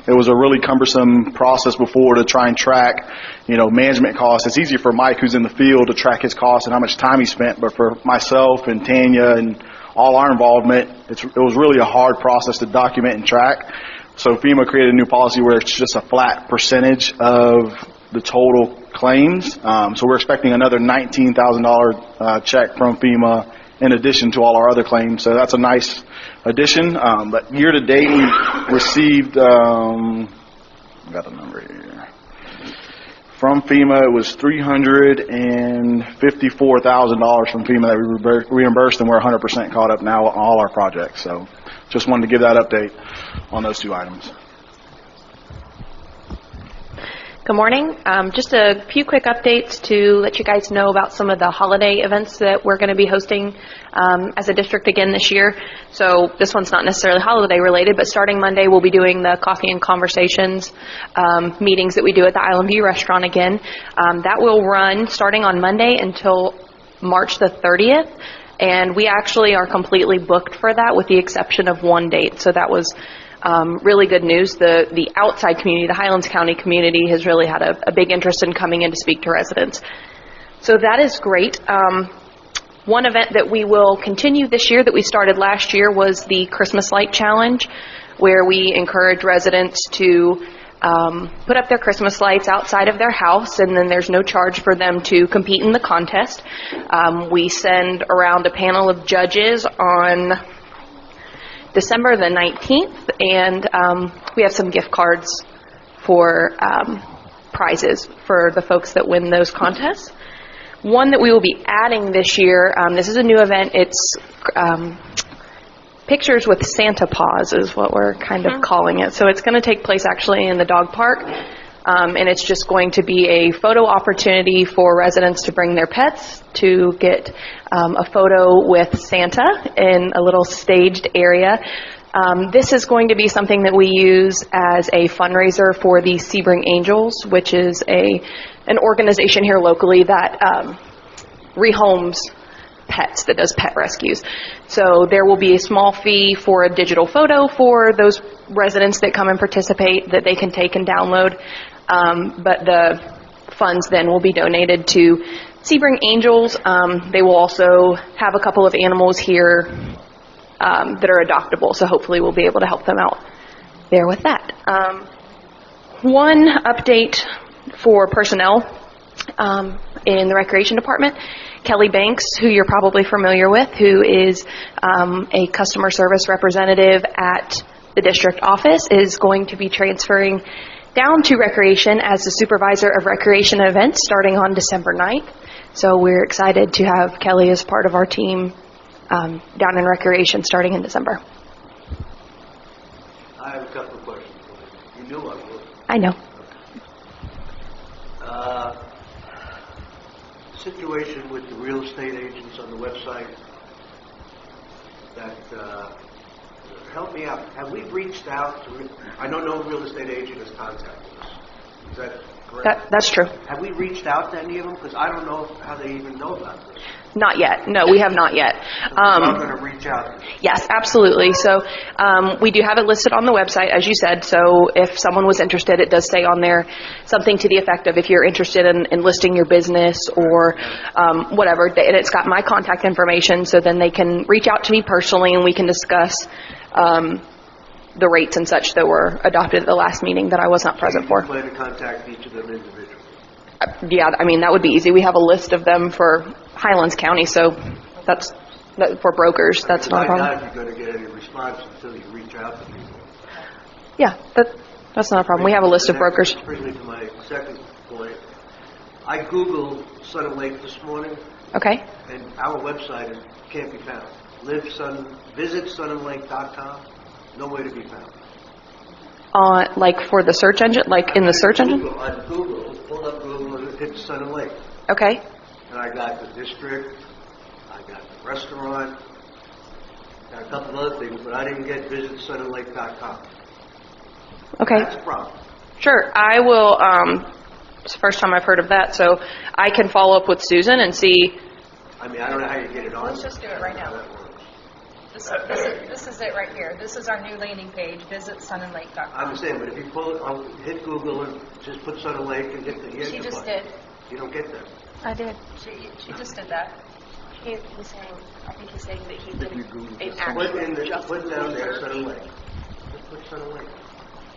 It was a really cumbersome process before to try and track, management costs. It's easier for Mike, who's in the field, to track his costs and how much time he spent, but for myself and Tanya and all our involvement, it was really a hard process to document and track. So FEMA created a new policy where it's just a flat percentage of the total claims. So we're expecting another $19,000 check from FEMA in addition to all our other claims. So that's a nice addition. But year to date, we received, I got the number here. From FEMA, it was $354,000 from FEMA that we reimbursed, and we're 100% caught up now on all our projects. So just wanted to give that update on those two items. Good morning. Just a few quick updates to let you guys know about some of the holiday events that we're going to be hosting as a district again this year. So this one's not necessarily holiday related, but starting Monday we'll be doing the coffee and conversations meetings that we do at the Island View restaurant again. That will run starting on Monday until March the 30th. And we actually are completely booked for that with the exception of one date. So that was really good news. The outside community, the Highlands County community, has really had a big interest in coming in to speak to residents. So that is great. One event that we will continue this year that we started last year was the Christmas Light Challenge, where we encourage residents to put up their Christmas lights outside of their house, and then there's no charge for them to compete in the contest. We send around a panel of judges on December the 19th, and we have some gift cards for prizes for the folks that win those contests. One that we will be adding this year, this is a new event, it's Pictures with Santa Paws is what we're kind of calling it. So it's going to take place actually in the dog park. and it's just going to be a photo opportunity for residents to bring their pets to get a photo with Santa in a little staged area. This is going to be something that we use as a fundraiser for the Sebring Angels, which is an organization here locally that rehomes pets, that does pet rescues. So there will be a small fee for a digital photo for those residents that come and participate that they can take and download. But the funds then will be donated to Sebring Angels. They will also have a couple of animals here that are adoptable, so hopefully we'll be able to help them out there with that. One update for personnel in the Recreation Department. Kelly Banks, who you're probably familiar with, who is a customer service representative at the district office, is going to be transferring down to Recreation as the Supervisor of Recreation Events starting on December 9th. So we're excited to have Kelly as part of our team down in Recreation starting in December. I have a couple of questions for you. You knew I would. I know. Situation with the real estate agents on the website that help me out. Have we reached out to? I know no real estate agent has contacted us. Is that correct? That's true. Have we reached out to any of them? Because I don't know how they even know about this. Not yet. No, we have not yet. I'm going to reach out. Yes, absolutely. So we do have it listed on the website, as you said. So if someone was interested, it does say on there something to the effect of if you're interested in listing your business or whatever. And it's got my contact information, so then they can reach out to me personally and we can discuss the rates and such that were adopted at the last meeting that I was not present for. You plan to contact each of them individually? Yeah, I mean, that would be easy. We have a list of them for Highlands County, so that for brokers, that's not a problem. I doubt you're going to get any response until you reach out to people. Yeah, that's not a problem. We have a list of brokers. That brings me to my second point. I Googled Sun and Lake this morning. Okay. And our website can't be found. Visit sunandlake.com. Nowhere to be found. Like for the search engine, like in the search engine? On Google, pulled up Google and hit Sun and Lake. Okay. And I got the district, I got the restaurant, got a couple other things, but I didn't get visit sunandlake.com. Okay. That's a problem. Sure. I will, it's the first time I've heard of that, so I can follow up with Susan and see. I mean, I don't know how you get it on. Let's just do it right now. This is it right here. This is our new landing page, visit sunandlake.com. I'm saying, but if you pull it, hit Google and just put Sun and Lake and get the She just button. did. You don't get that. I did. She just did that. He was saying, I think he's saying that he did an Put down there Sun and Lake. Just put Sun and Lake.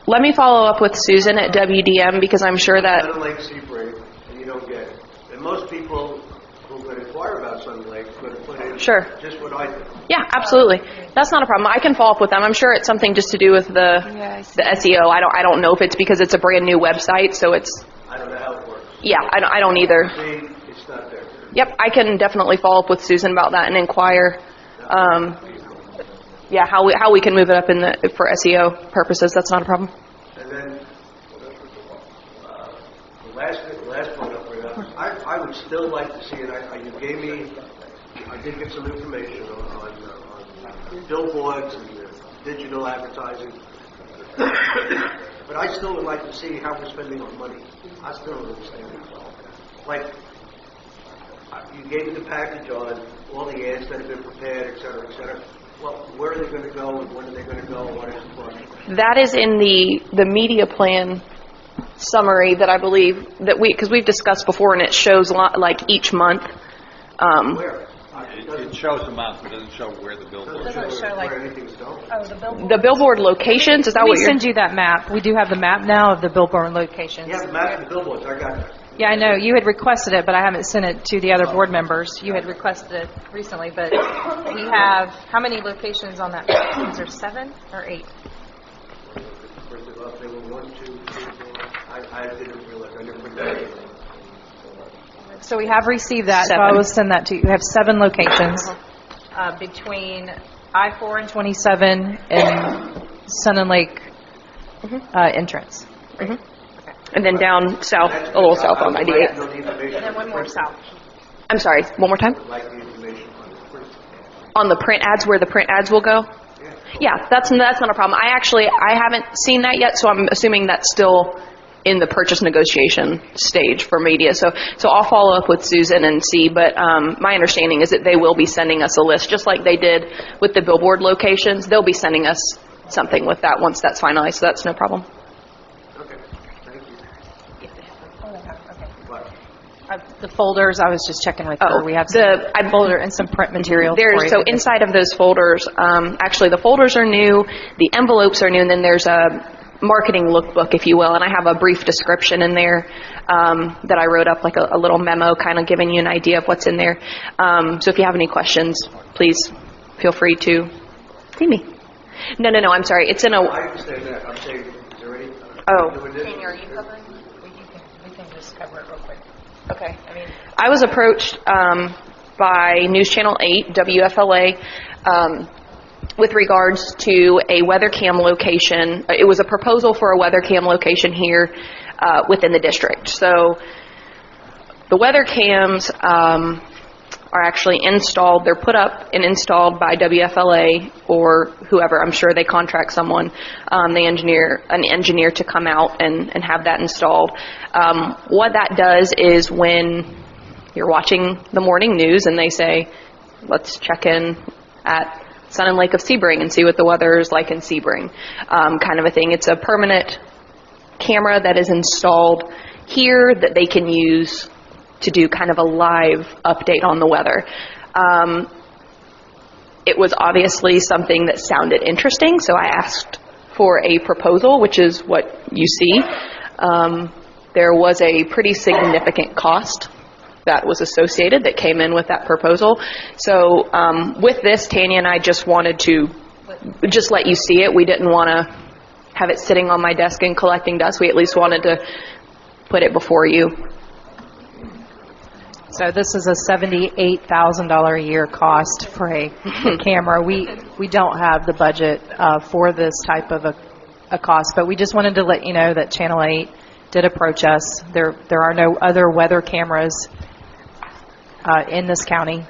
Let me follow up with Susan at WDM because I'm sure that. Sun and Lake Sebring, and you don't get it. And most people who are going to inquire about Sun and Lake are going to put in just what I did. Yeah, absolutely. That's not a problem. I can follow up with them. I'm sure it's something just to do with the SEO. I don't know if it's because it's a brand new website, so it's. I don't know how it works. Yeah, I don't either. See, it's not there. Yep, I can definitely follow up with Susan about that and inquire. Yeah, how we can move it up in for SEO purposes. That's not a problem. And then the last point I'll bring up is I would still like to see it. You gave me. I did get some information on billboards and digital advertising. But I still would like to see how we're spending our money. I still don't understand it. Like, you gave me the package on all the ads that have been prepared, et cetera, et cetera. Well, where are they going to go and when are they going to go and what is the cost? That is in the media plan summary that I believe that because we've discussed before and it shows like each month. Where? It shows the month, but it doesn't show where the billboard is. It doesn't show like where anything's going. The billboard locations, is that what you're... you're... send you that map. We do have the map now of the billboard locations. Yeah, the map of the billboards, I got that. Yeah, I know. You had requested it, but I haven't sent it to the other board members. You had requested it recently, but we have, how many locations on that map? Is there 7 or 8? There were 1, 2, 3, 4. I didn't realize. I never put that in. So we have received that, 7. so I will send that to you. We have 7 locations between I-4 and 27 and Sun and Lake entrance. Mm-hmm. Okay. And then down south, a little south on 98. I'd like to know the information. And then one more south. I'm sorry, one more time? I'd like the information on the print. On the print ads, where the print ads will go? Yeah, that's not a problem. I haven't seen that yet, so I'm assuming that's still in the purchase negotiation stage for media. So I'll follow up with Susan and see, but my understanding is that they will be sending us a list, just like they did with the billboard locations. They'll be sending us something with that once that's finalized, so that's no problem. Okay, thank you. The folders, I was just checking with her. Oh, We have a folder and some print materials for you. So inside of those folders, actually the folders are new, the envelopes are new, and then there's a marketing lookbook, if you will, and I have a brief description in there that I wrote up, like a little memo kind of giving you an idea of what's in there. So if you have any questions, please feel free to see me. No, I'm sorry. It's in a... I understand that. I'm saying, is there any... Oh. Tanya, are you covering? We can just cover it real quick. Okay. I was approached by News Channel 8, WFLA, with regards to a weather cam location. It was a proposal for a weather cam location here within the district. So the weather cams are actually installed. They're put up and installed by WFLA or whoever. I'm sure they contract someone, an engineer to come out and have that installed. What that does is when you're watching the morning news and they say, let's check in at Sun and Lake of Sebring and see what the weather is like in Sebring, kind of a thing. It's a permanent camera that is installed here that they can use to do kind of a live update on the weather. It was obviously something that sounded interesting, so I asked for a proposal, which is what you see. There was a pretty significant cost that was associated that came in with that proposal. So with this, Tanya and I just wanted to just let you see it. We didn't want to have it sitting on my desk and collecting dust. We at least wanted to put it before you. So this is a $78,000 a year cost for a camera. We don't have the budget for this type of a cost, but we just wanted to let you know that Channel 8 did approach us. There are no other weather cameras in this county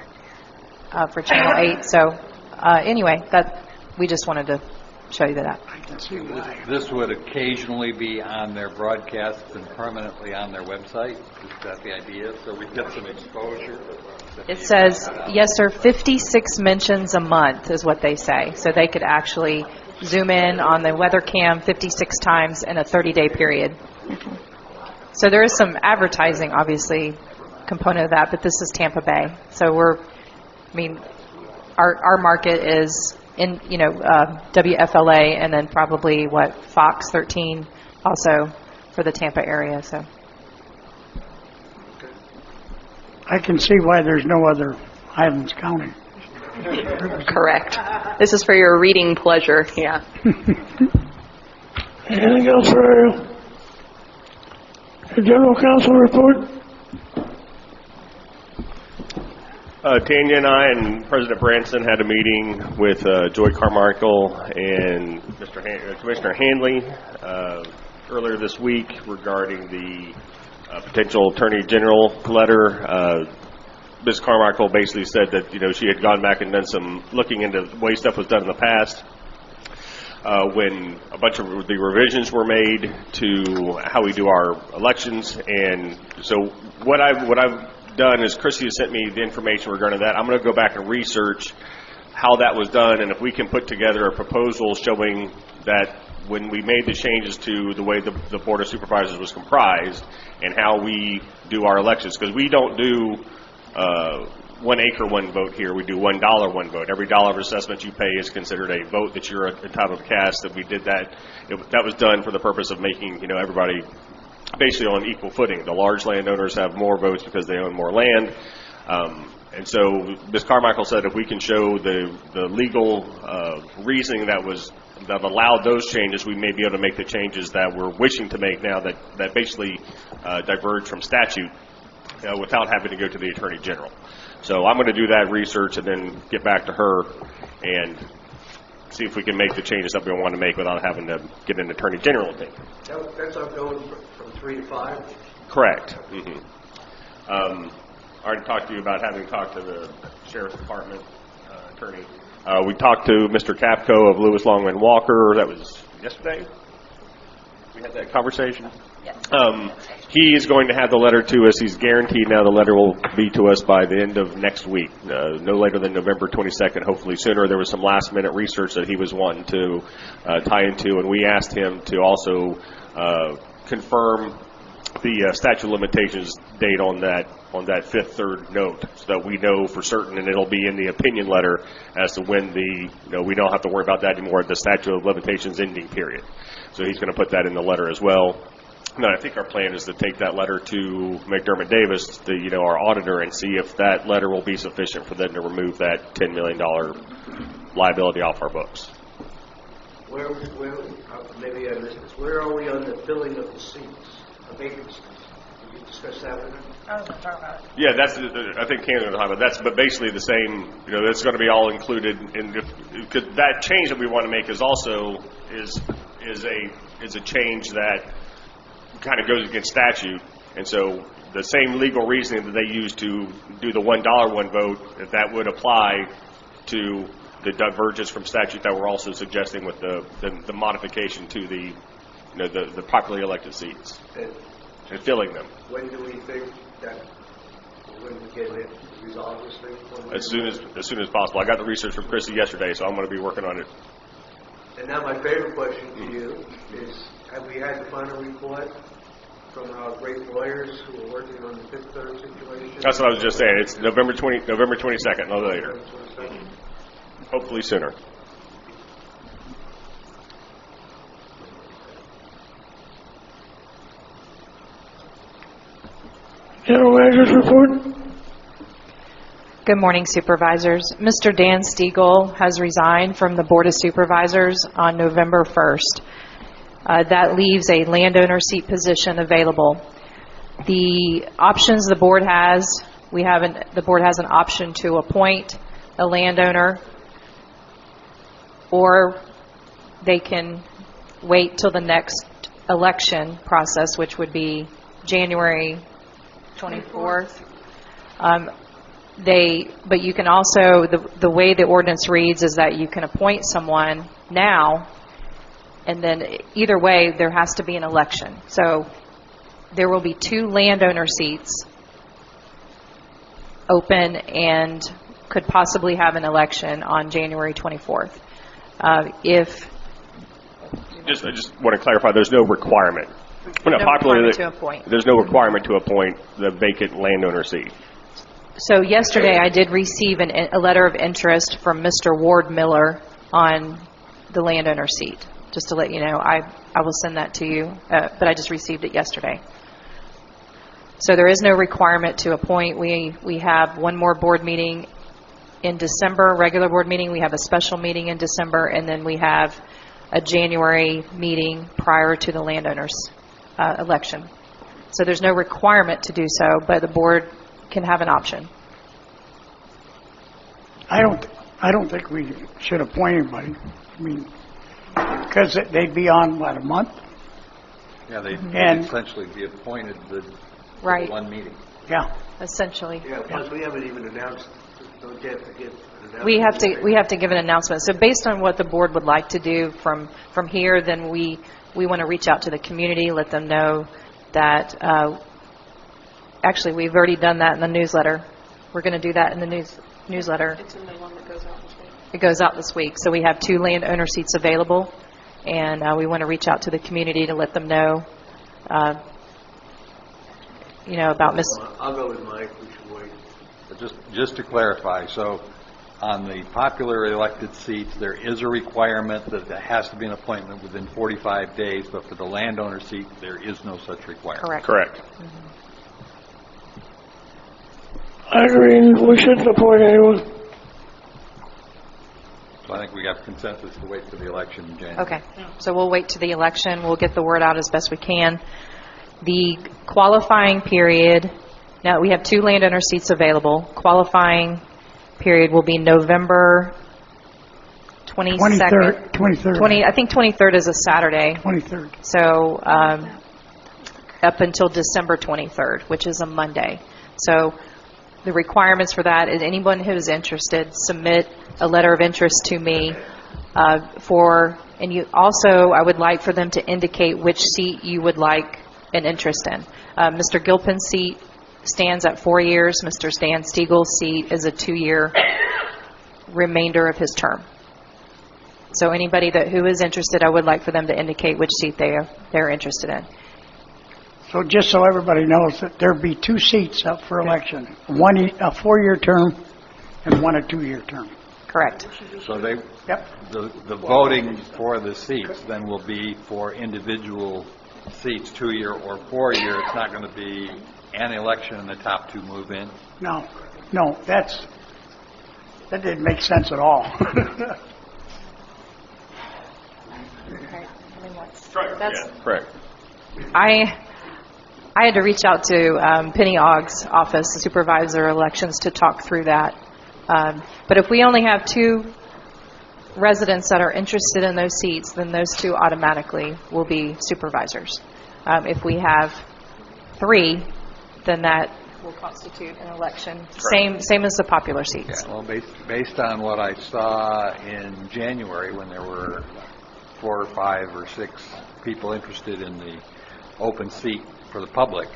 for Channel 8. So anyway, we just wanted to show you that. This would occasionally be on their broadcasts and permanently on their website. Is that the idea? So we get some exposure. It says, yes, sir, 56 mentions a month is what they say. So they could actually zoom in on the weather cam 56 times in a 30-day period. So there is some advertising, obviously, component of that, but this is Tampa Bay. So our market is in, WFLA, and then probably Fox 13 also for the Tampa area. So I can see why there's no other Highlands County. Correct. This is for your reading pleasure. Yeah. Anything else for the General Counsel report? Tanya and I and President Branson had a meeting with Joy Carmichael and Commissioner Handley earlier this week regarding the potential Attorney General letter. Ms. Carmichael basically said that she had gone back and done some looking into the way stuff was done in the past when a bunch of the revisions were made to how we do our elections. And so what I've done is Chrissy has sent me the information regarding that. I'm going to go back and research how that was done, and if we can put together a proposal showing that when we made the changes to the way the Board of Supervisors was comprised and how we do our elections, because we don't do 1 acre, 1 vote here. We do $1, 1 vote. Every dollar of assessment you pay is considered a vote that you're entitled to cast. That we did that. That was done for the purpose of making everybody basically on equal footing. The large landowners have more votes because they own more land. And so Ms. Carmichael said if we can show the legal reasoning that allowed those changes, we may be able to make the changes that we're wishing to make now that basically diverge from statute without having to go to the Attorney General. So I'm going to do that research and then get back to her and see if we can make the changes that we want to make without having to get an Attorney General opinion. That's our going from 3 to 5? Correct. I already talked to you about having talked to the Sheriff's Department attorney. We talked to Mr. Capco of Lewis, Longman, Walker. That was yesterday. We had that conversation. He is going to have the letter to us. He's guaranteed now the letter will be to us by the end of next week, no later than November 22nd, hopefully sooner. There was some last-minute research that he was wanting to tie into, and we asked him to also confirm the statute of limitations date on that fifth third note, so that we know for certain, and it'll be in the opinion letter as to when we don't have to worry about that anymore, the statute of limitations ending period. So he's going to put that in the letter as well. And I think our plan is to take that letter to McDermott Davis, our auditor, and see if that letter will be sufficient for them to remove that $10 million liability off our books. Maybe I missed this. Where are we on the filling of the seats, the vacancies? Did you discuss that with them? I was going to talk about it. Yeah, I think Ken's going to talk about that. But basically the same. It's going to be all included. And because that change that we want to make is also is a change that kind of goes against statute, and so the same legal reasoning that they use to do the $1 one vote, that would apply to the divergence from statute that we're also suggesting with the modification to the properly elected seats and filling them. When do we think that when we get it resolved this thing? As soon as possible. I got the research from Chrissy yesterday, so I'm going to be working on it. And now my favorite question to you is, have we had the final report from our great lawyers who are working on the fifth third situation? That's what I was just saying. It's November 22nd, no later. Hopefully sooner. General Manager's report. Good morning, Supervisors. Mr. Dan Stiegel has resigned from the Board of Supervisors on November 1st. That leaves a landowner seat position available. The options the board has, the board has an option to appoint a landowner, or they can wait till the next election process, which would be January 24th. But you can also, the way the ordinance reads is that you can appoint someone now, and then either way, there has to be an election. So there will be 2 landowner seats open and could possibly have an election on January 24th. I just want to clarify, there's no requirement. There's no requirement to appoint the vacant landowner seat. So yesterday I did receive a letter of interest from Mr. Ward Miller on the landowner seat. Just to let you know, I will send that to you, but I just received it yesterday. So there is no requirement to appoint. We have one more board meeting in December, regular board meeting. We have a special meeting in December, and then we have a January meeting prior to the landowners election. So there's no requirement to do so, but the board can have an option. I don't think we should appoint anybody. I mean, because they'd be on, what, a month? Yeah, they'd essentially be appointed the one meeting. Yeah. Essentially. Yeah, plus we haven't even announced, don't you have to give an announcement? We have to give an announcement. So based on what the board would like to do from here, then we want to reach out to the community, let them know that, actually, we've already done that in the newsletter. We're going to do that in the newsletter. It's in the one that goes out this week. It goes out this week. So we have 2 landowner seats available, and we want to reach out to the community to let them know, about Miss. I'll go with Mike. We should wait. But just to clarify, so on the popular elected seats, there is a requirement that there has to be an appointment within 45 days, but for the landowner seat, there is no such requirement. Correct. Mm-hmm. I agree. We shouldn't appoint anyone. So I think we got consensus to wait for the election in January. Okay. So we'll wait to the election. We'll get the word out as best we can. The qualifying period, now we have 2 landowner seats available. Qualifying period will be November 22nd. 23rd. I think 23rd is a Saturday. 23rd. So up until December 23rd, which is a Monday. So the requirements for that is anyone who is interested, submit a letter of interest to me and you also, I would like for them to indicate which seat you would like an interest in. Mr. Gilpin's seat stands at 4 years. Mr. Stan Stiegel's seat is a 2-year remainder of his term. So anybody who is interested, I would like for them to indicate which seat they're interested in. So just so everybody knows that there'll be 2 seats up for election, one a 4-year term and one a 2-year term. Correct. So Yep. the voting for the seats then will be for individual seats, 2-year or 4-year. It's not going to be an election and the top 2 move in. No, that didn't make sense at all. Correct. I had to reach out to Penny Ogg's office, the supervisor elections, to talk through that. But if we only have 2 residents that are interested in those seats, then those 2 automatically will be supervisors. If we have 3, then that will constitute an election. Same as the popular seats. Yeah, well, based on what I saw in January when there were 4 or 5 or 6 people interested in the open seat for the public,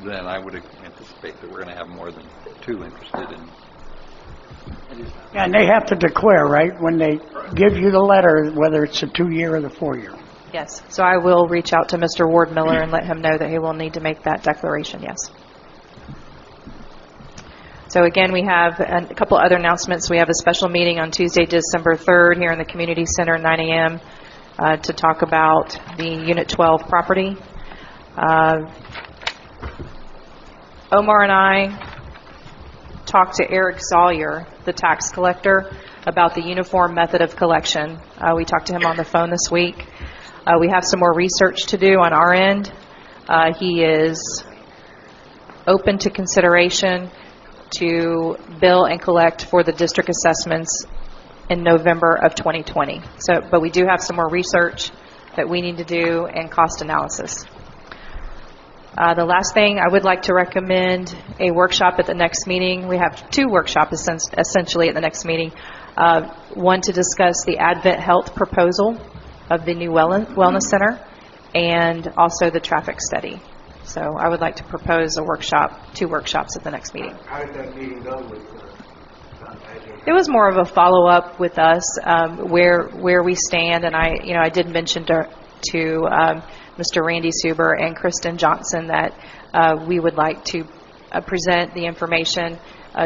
then I would anticipate that we're going to have more than 2 interested in. Yeah, and they have to declare, right, when they give you the letter, whether it's a 2-year or the 4-year. Yes. So I will reach out to Mr. Ward Miller and let him know that he will need to make that declaration, yes. So again, we have a couple other announcements. We have a special meeting on Tuesday, December 3rd here in the Community Center at 9 a.m. To talk about the Unit 12 property. Omar and I talked to Eric Zollier, the tax collector, about the uniform method of collection. We talked to him on the phone this week. We have some more research to do on our end. He is open to consideration to bill and collect for the district assessments in November of 2020. But we do have some more research that we need to do and cost analysis. The last thing, I would like to recommend a workshop at the next meeting. We have 2 workshops essentially at the next meeting. One to discuss the Advent Health proposal of the new wellness center and also the traffic study. So I would like to propose a workshop, 2 workshops at the next meeting. How did that meeting go with It was more of a follow-up with us, where we stand, and I did mention to Mr. Randy Suber and Kristen Johnson that we would like to present the information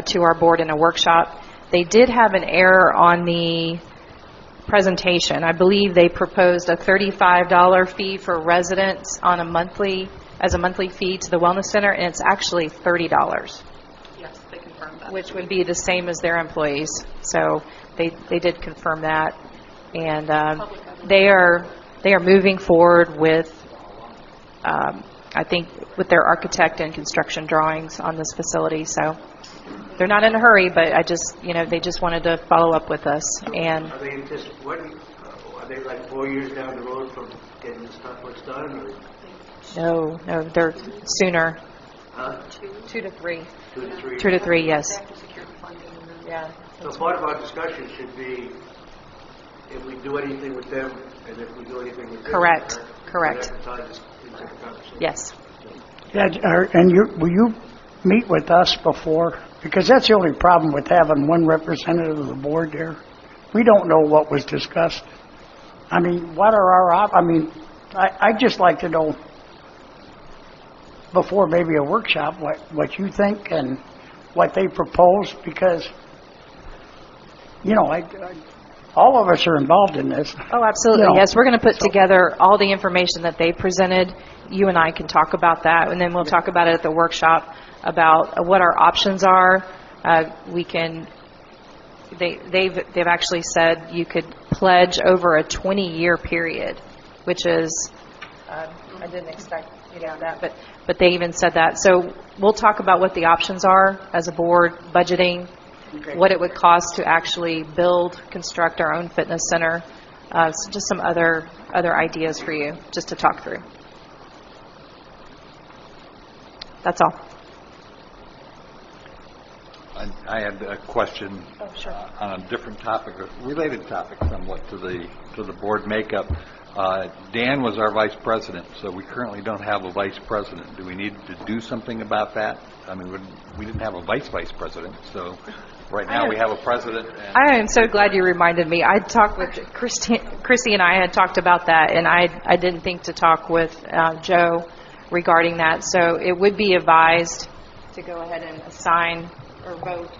to our board in a workshop. They did have an error on the presentation. I believe they proposed a $35 fee for residents on as a monthly fee to the wellness center, and it's actually $30. Yes, they confirmed that. Which would be the same as their employees. So they did confirm that, and they are moving forward with, I think, with their architect and construction drawings on this facility. So they're not in a hurry, but they just wanted to follow up with us. And Are they just are they like 4 years down the road from getting this stuff done? Or? no, they're sooner. Huh? 2 to 3. 2 to 3. 2 to 3, yes. Yeah. So part of our discussion should be if we do anything with them and if we do anything with them. Correct. Yes. Yeah, and will you meet with us before? Because that's the only problem with having one representative of the board there. We don't know what was discussed. I mean, what are I'd just like to know before maybe a workshop what you think and what they propose, because all of us are involved in this. Oh, absolutely. Yes, we're going to put together all the information that they presented. You and I can talk about that, and then we'll talk about it at the workshop about what our options are. They've actually said you could pledge over a 20-year period, which is I didn't expect that, but they even said that. So we'll talk about what the options are as a board, budgeting, what it would cost to actually construct our own fitness center. So just some other ideas for you just to talk through. That's all. I had a question on a different topic, a related topic somewhat to the board makeup. Dan was our vice president, so we currently don't have a vice president. Do we need to do something about that? I mean, we didn't have a vice president, so right now we have a president. I am so glad you reminded me. I talked with Chrissy and I had talked about that, and I didn't think to talk with Joe regarding that. So it would be advised to go ahead and assign or vote.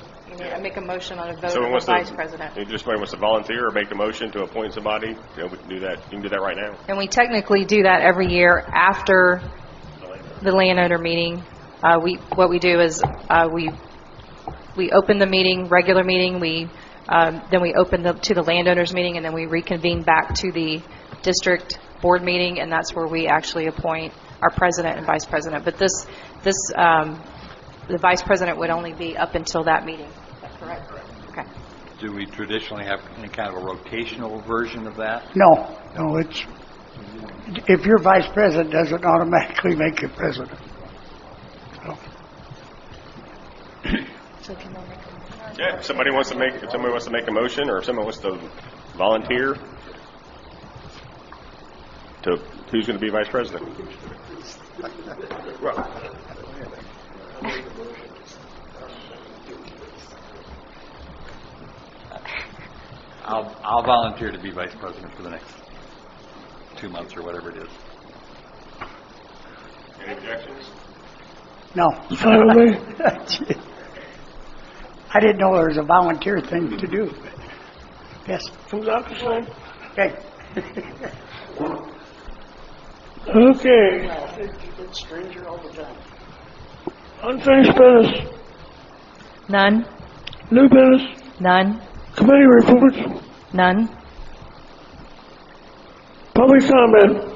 Make a motion on a vote of the vice president. You just wants to volunteer or make a motion to appoint somebody. We can do that. You can do that right now. And we technically do that every year after the landowner meeting. What we do is we open the meeting, regular meeting. Then we open to the landowners meeting, and then we reconvene back to the district board meeting, and that's where we actually appoint our president and vice president. But the vice president would only be up until that meeting. Is that correct? Okay. Do we traditionally have any kind of a rotational version of that? No, it's, if you're vice president, doesn't automatically make you president. So can they make a motion? Yeah, if somebody wants to make a motion, or if someone wants to volunteer to who's going to be vice president. I'll volunteer to be vice president for the next 2 months or whatever it is. Any objections? No. I didn't know there was a volunteer thing to do. Yes. Who's out the same? Okay. Okay. It's stranger all the time. Unfinished business. None. New business. None. Committee reports. None. Public comment.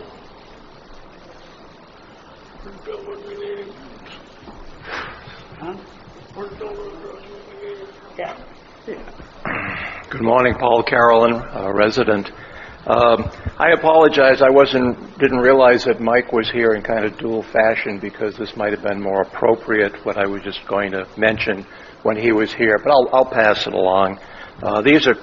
Good morning, Paul Carolyn, resident. I apologize. Didn't realize that Mike was here in kind of dual fashion, because this might have been more appropriate what I was just going to mention when he was here, but I'll pass it along. These are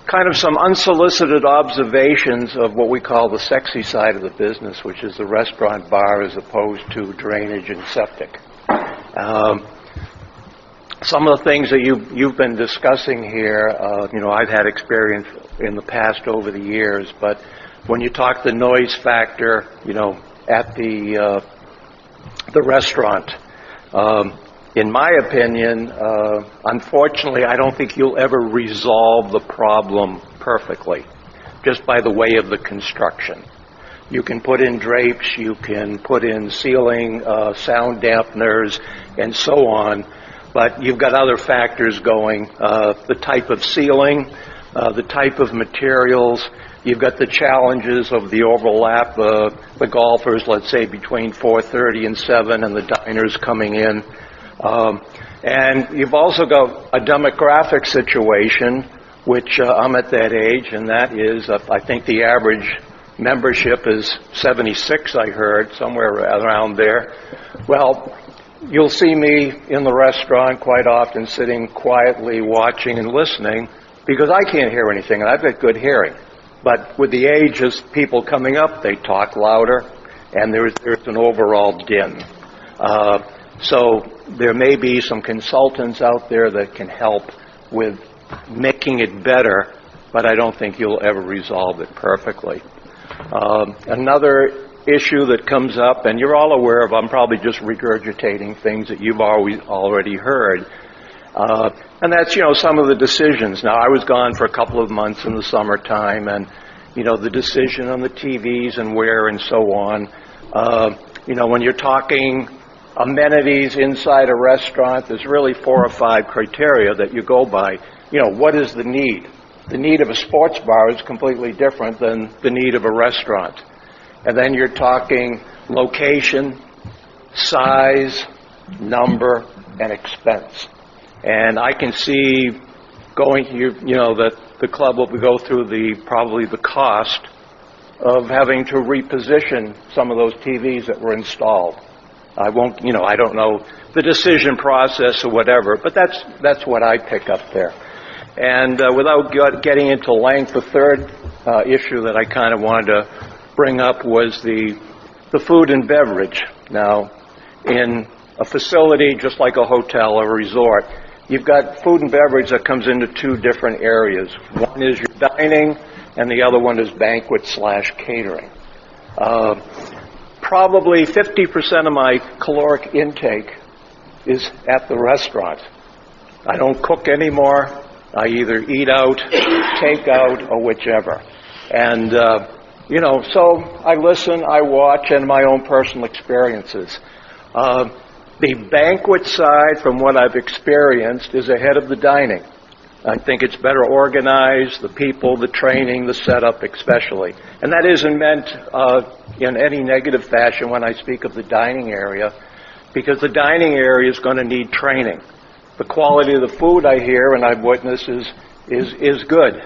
kind of some unsolicited observations of what we call the sexy side of the business, which is the restaurant bar as opposed to drainage and septic. Some of the things that you've been discussing here, I've had experience in the past over the years, but when you talk the noise factor, at the restaurant, in my opinion, unfortunately, I don't think you'll ever resolve the problem perfectly, just by the way of the construction. You can put in drapes, you can put in ceiling, sound dampeners, and so on, but you've got other factors going, the type of ceiling, the type of materials. You've got the challenges of the overlap, the golfers, let's say, between 4:30 and 7, and the diners coming in. And you've also got a demographic situation, which I'm at that age, and that is, I think the average membership is 76, I heard, somewhere around there. Well, you'll see me in the restaurant quite often sitting quietly watching and listening, because I can't hear anything, and I've got good hearing. But with the age of people coming up, they talk louder, and there's an overall din. So there may be some consultants out there that can help with making it better, but I don't think you'll ever resolve it perfectly. Another issue that comes up, and you're all aware of, I'm probably just regurgitating things that you've already heard, and that's, some of the decisions. Now, I was gone for a couple of months in the summertime, and, the decision on the TVs and where and so on. When you're talking amenities inside a restaurant, there's really 4 or 5 criteria that you go by. What is the need? The need of a sports bar is completely different than the need of a restaurant. And then you're talking location, size, number, and expense. And I can see that the club will go through probably the cost of having to reposition some of those TVs that were installed. I don't know the decision process or whatever, but that's what I pick up there. And without getting into length, the third issue that I kind of wanted to bring up was the food and beverage. Now, in a facility just like a hotel or a resort, you've got food and beverage that comes into two different areas. One is your dining, and the other one is banquet/catering. Probably 50% of my caloric intake is at the restaurant. I don't cook anymore. I either eat out, take out, or whichever. And, so I listen, I watch, and my own personal experiences. The banquet side, from what I've experienced, is ahead of the dining. I think it's better organized, the people, the training, the setup especially. And that isn't meant in any negative fashion when I speak of the dining area, because the dining area is going to need training. The quality of the food I hear and I've witnessed is good.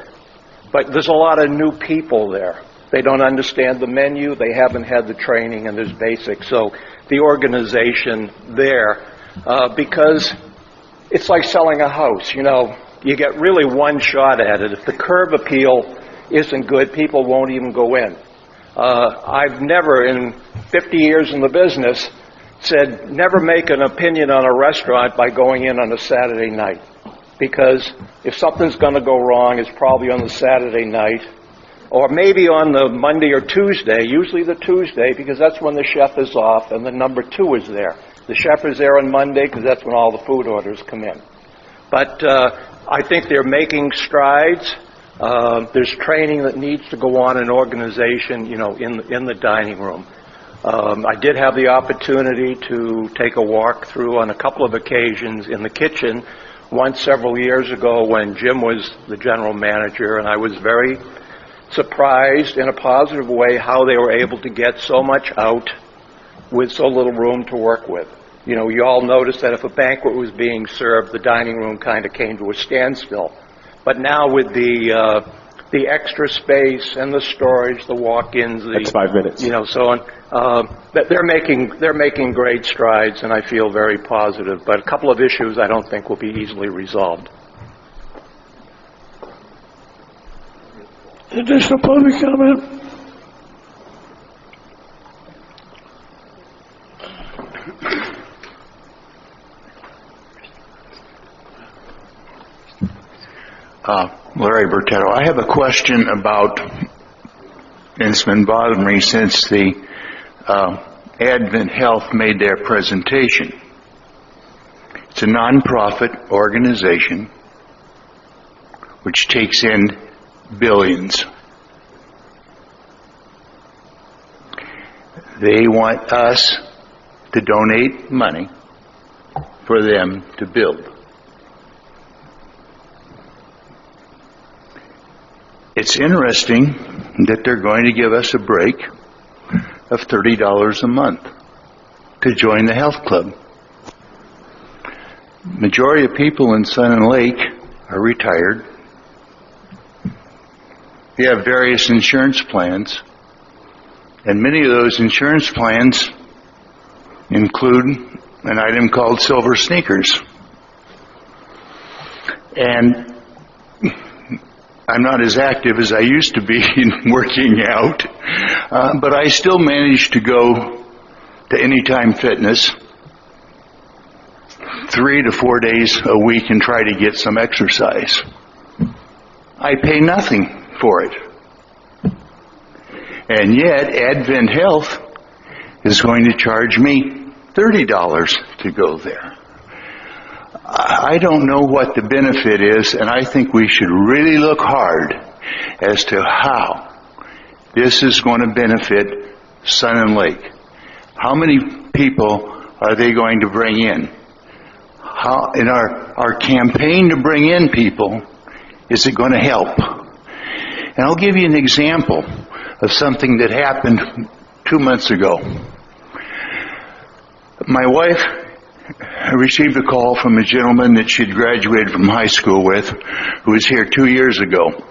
But there's a lot of new people there. They don't understand the menu, they haven't had the training, and there's basics. So the organization there, because it's like selling a house, you get really one shot at it. If the curb appeal isn't good, people won't even go in. I've never, in 50 years in the business, said never make an opinion on a restaurant by going in on a Saturday night. Because if something's going to go wrong, it's probably on the Saturday night, or maybe on the Monday or Tuesday, usually the Tuesday, because that's when the chef is off and the number 2 is there. The chef is there on Monday because that's when all the food orders come in. But I think they're making strides. There's training that needs to go on in organization, in the dining room. I did have the opportunity to take a walk through on a couple of occasions in the kitchen, once several years ago when Jim was the general manager, and I was very surprised in a positive way how they were able to get so much out with so little room to work with. You all noticed that if a banquet was being served, the dining room kind of came to a standstill. But now with the extra space and the storage, the walk-ins, That's 5 minutes. So on, that they're making great strides, and I feel very positive. But a couple of issues I don't think will be easily resolved. Additional public comment? Larry Bertetto. I have a question about, and it's been bothering me since the Advent Health made their presentation. It's a nonprofit organization which takes in billions. They want us to donate money for them to build. It's interesting that they're going to give us a break of $30 a month to join the health club. Majority of people in Sun and Lake are retired. They have various insurance plans, and many of those insurance plans include an item called silver sneakers. And I'm not as active as I used to be in working out, but I still manage to go to Anytime Fitness 3 to 4 days a week and try to get some exercise. I pay nothing for it. And yet, Advent Health is going to charge me $30 to go there. I don't know what the benefit is, and I think we should really look hard as to how this is going to benefit Sun and Lake. How many people are they going to bring in? How, in our campaign to bring in people, is it going to help? And I'll give you an example of something that happened 2 months ago. My wife I received a call from a gentleman that she'd graduated from high school with, who was here 2 years ago.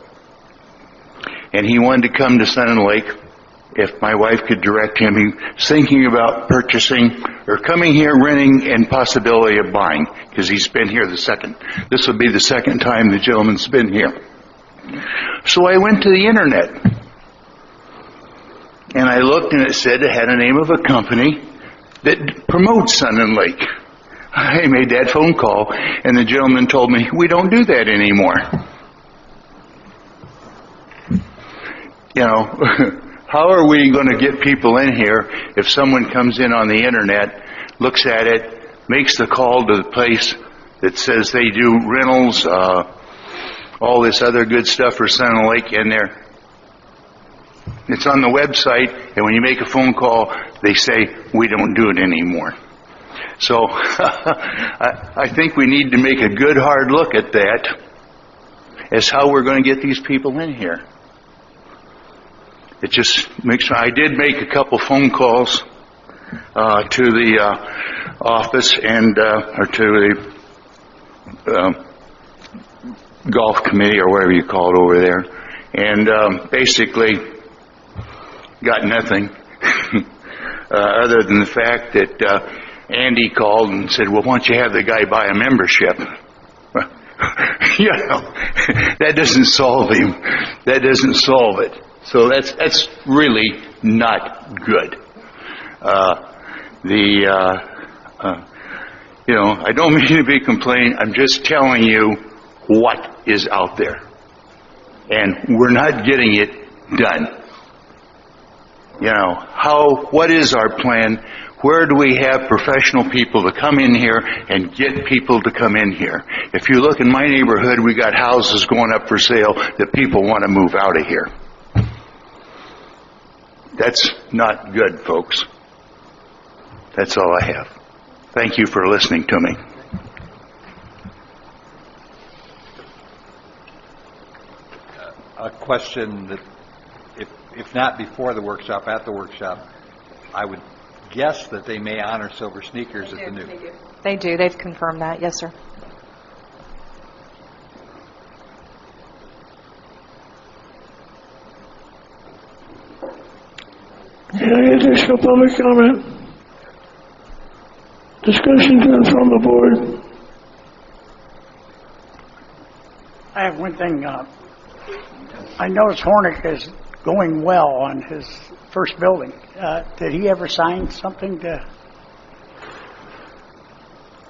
And he wanted to come to Sun and Lake if my wife could direct him. He was thinking about purchasing or coming here, renting, and possibility of buying, because he's been here this will be the second time the gentleman's been here. So I went to the internet, and I looked, and it said it had a name of a company that promotes Sun and Lake. I made that phone call, and the gentleman told me, we don't do that anymore. You know, how are we going to get people in here if someone comes in on the internet, looks at it, makes the call to the place that says they do rentals, all this other good stuff for Sun and Lake, and it's on the website, and when you make a phone call, they say, we don't do it anymore. So I think we need to make a good hard look at that as how we're going to get these people in here. It just makes I did make a couple phone calls to the office and or to the golf committee or whatever you call it over there, and basically got nothing other than the fact that Andy called and said, well, why don't you have the guy buy a membership? You know, that doesn't solve him. That doesn't solve it. So that's really not good. You know, I don't mean to be complaining. I'm just telling you what is out there. And we're not getting it done. You know, what is our plan? Where do we have professional people to come in here and get people to come in here? If you look in my neighborhood, we got houses going up for sale that people want to move out of here. That's not good, folks. That's all I have. Thank you for listening to me. A question that, if not before the workshop, at the workshop, I would guess that they may honor silver sneakers at the new. They do. They've confirmed that. Yes, sir. Any additional public comment? Discussion to and from the board. I have one thing. I noticed Hornick is going well on his first building. Did he ever sign something to?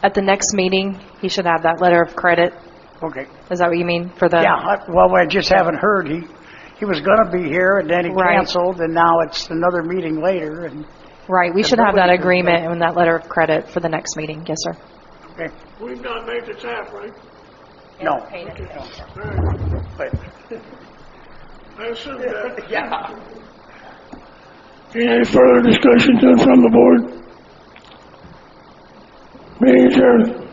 At the next meeting, he should have that letter of credit. Okay. Is that what you mean for the? Yeah. Well, I just haven't heard. He was going to be here, and then he canceled, and now it's another meeting later. And right. We should have that agreement and that letter of credit for the next meeting. Yes, sir. Okay. We've not made the tap, right? No. But I assume that. Yeah. Any further discussion to and from the board? Meeting adjourned.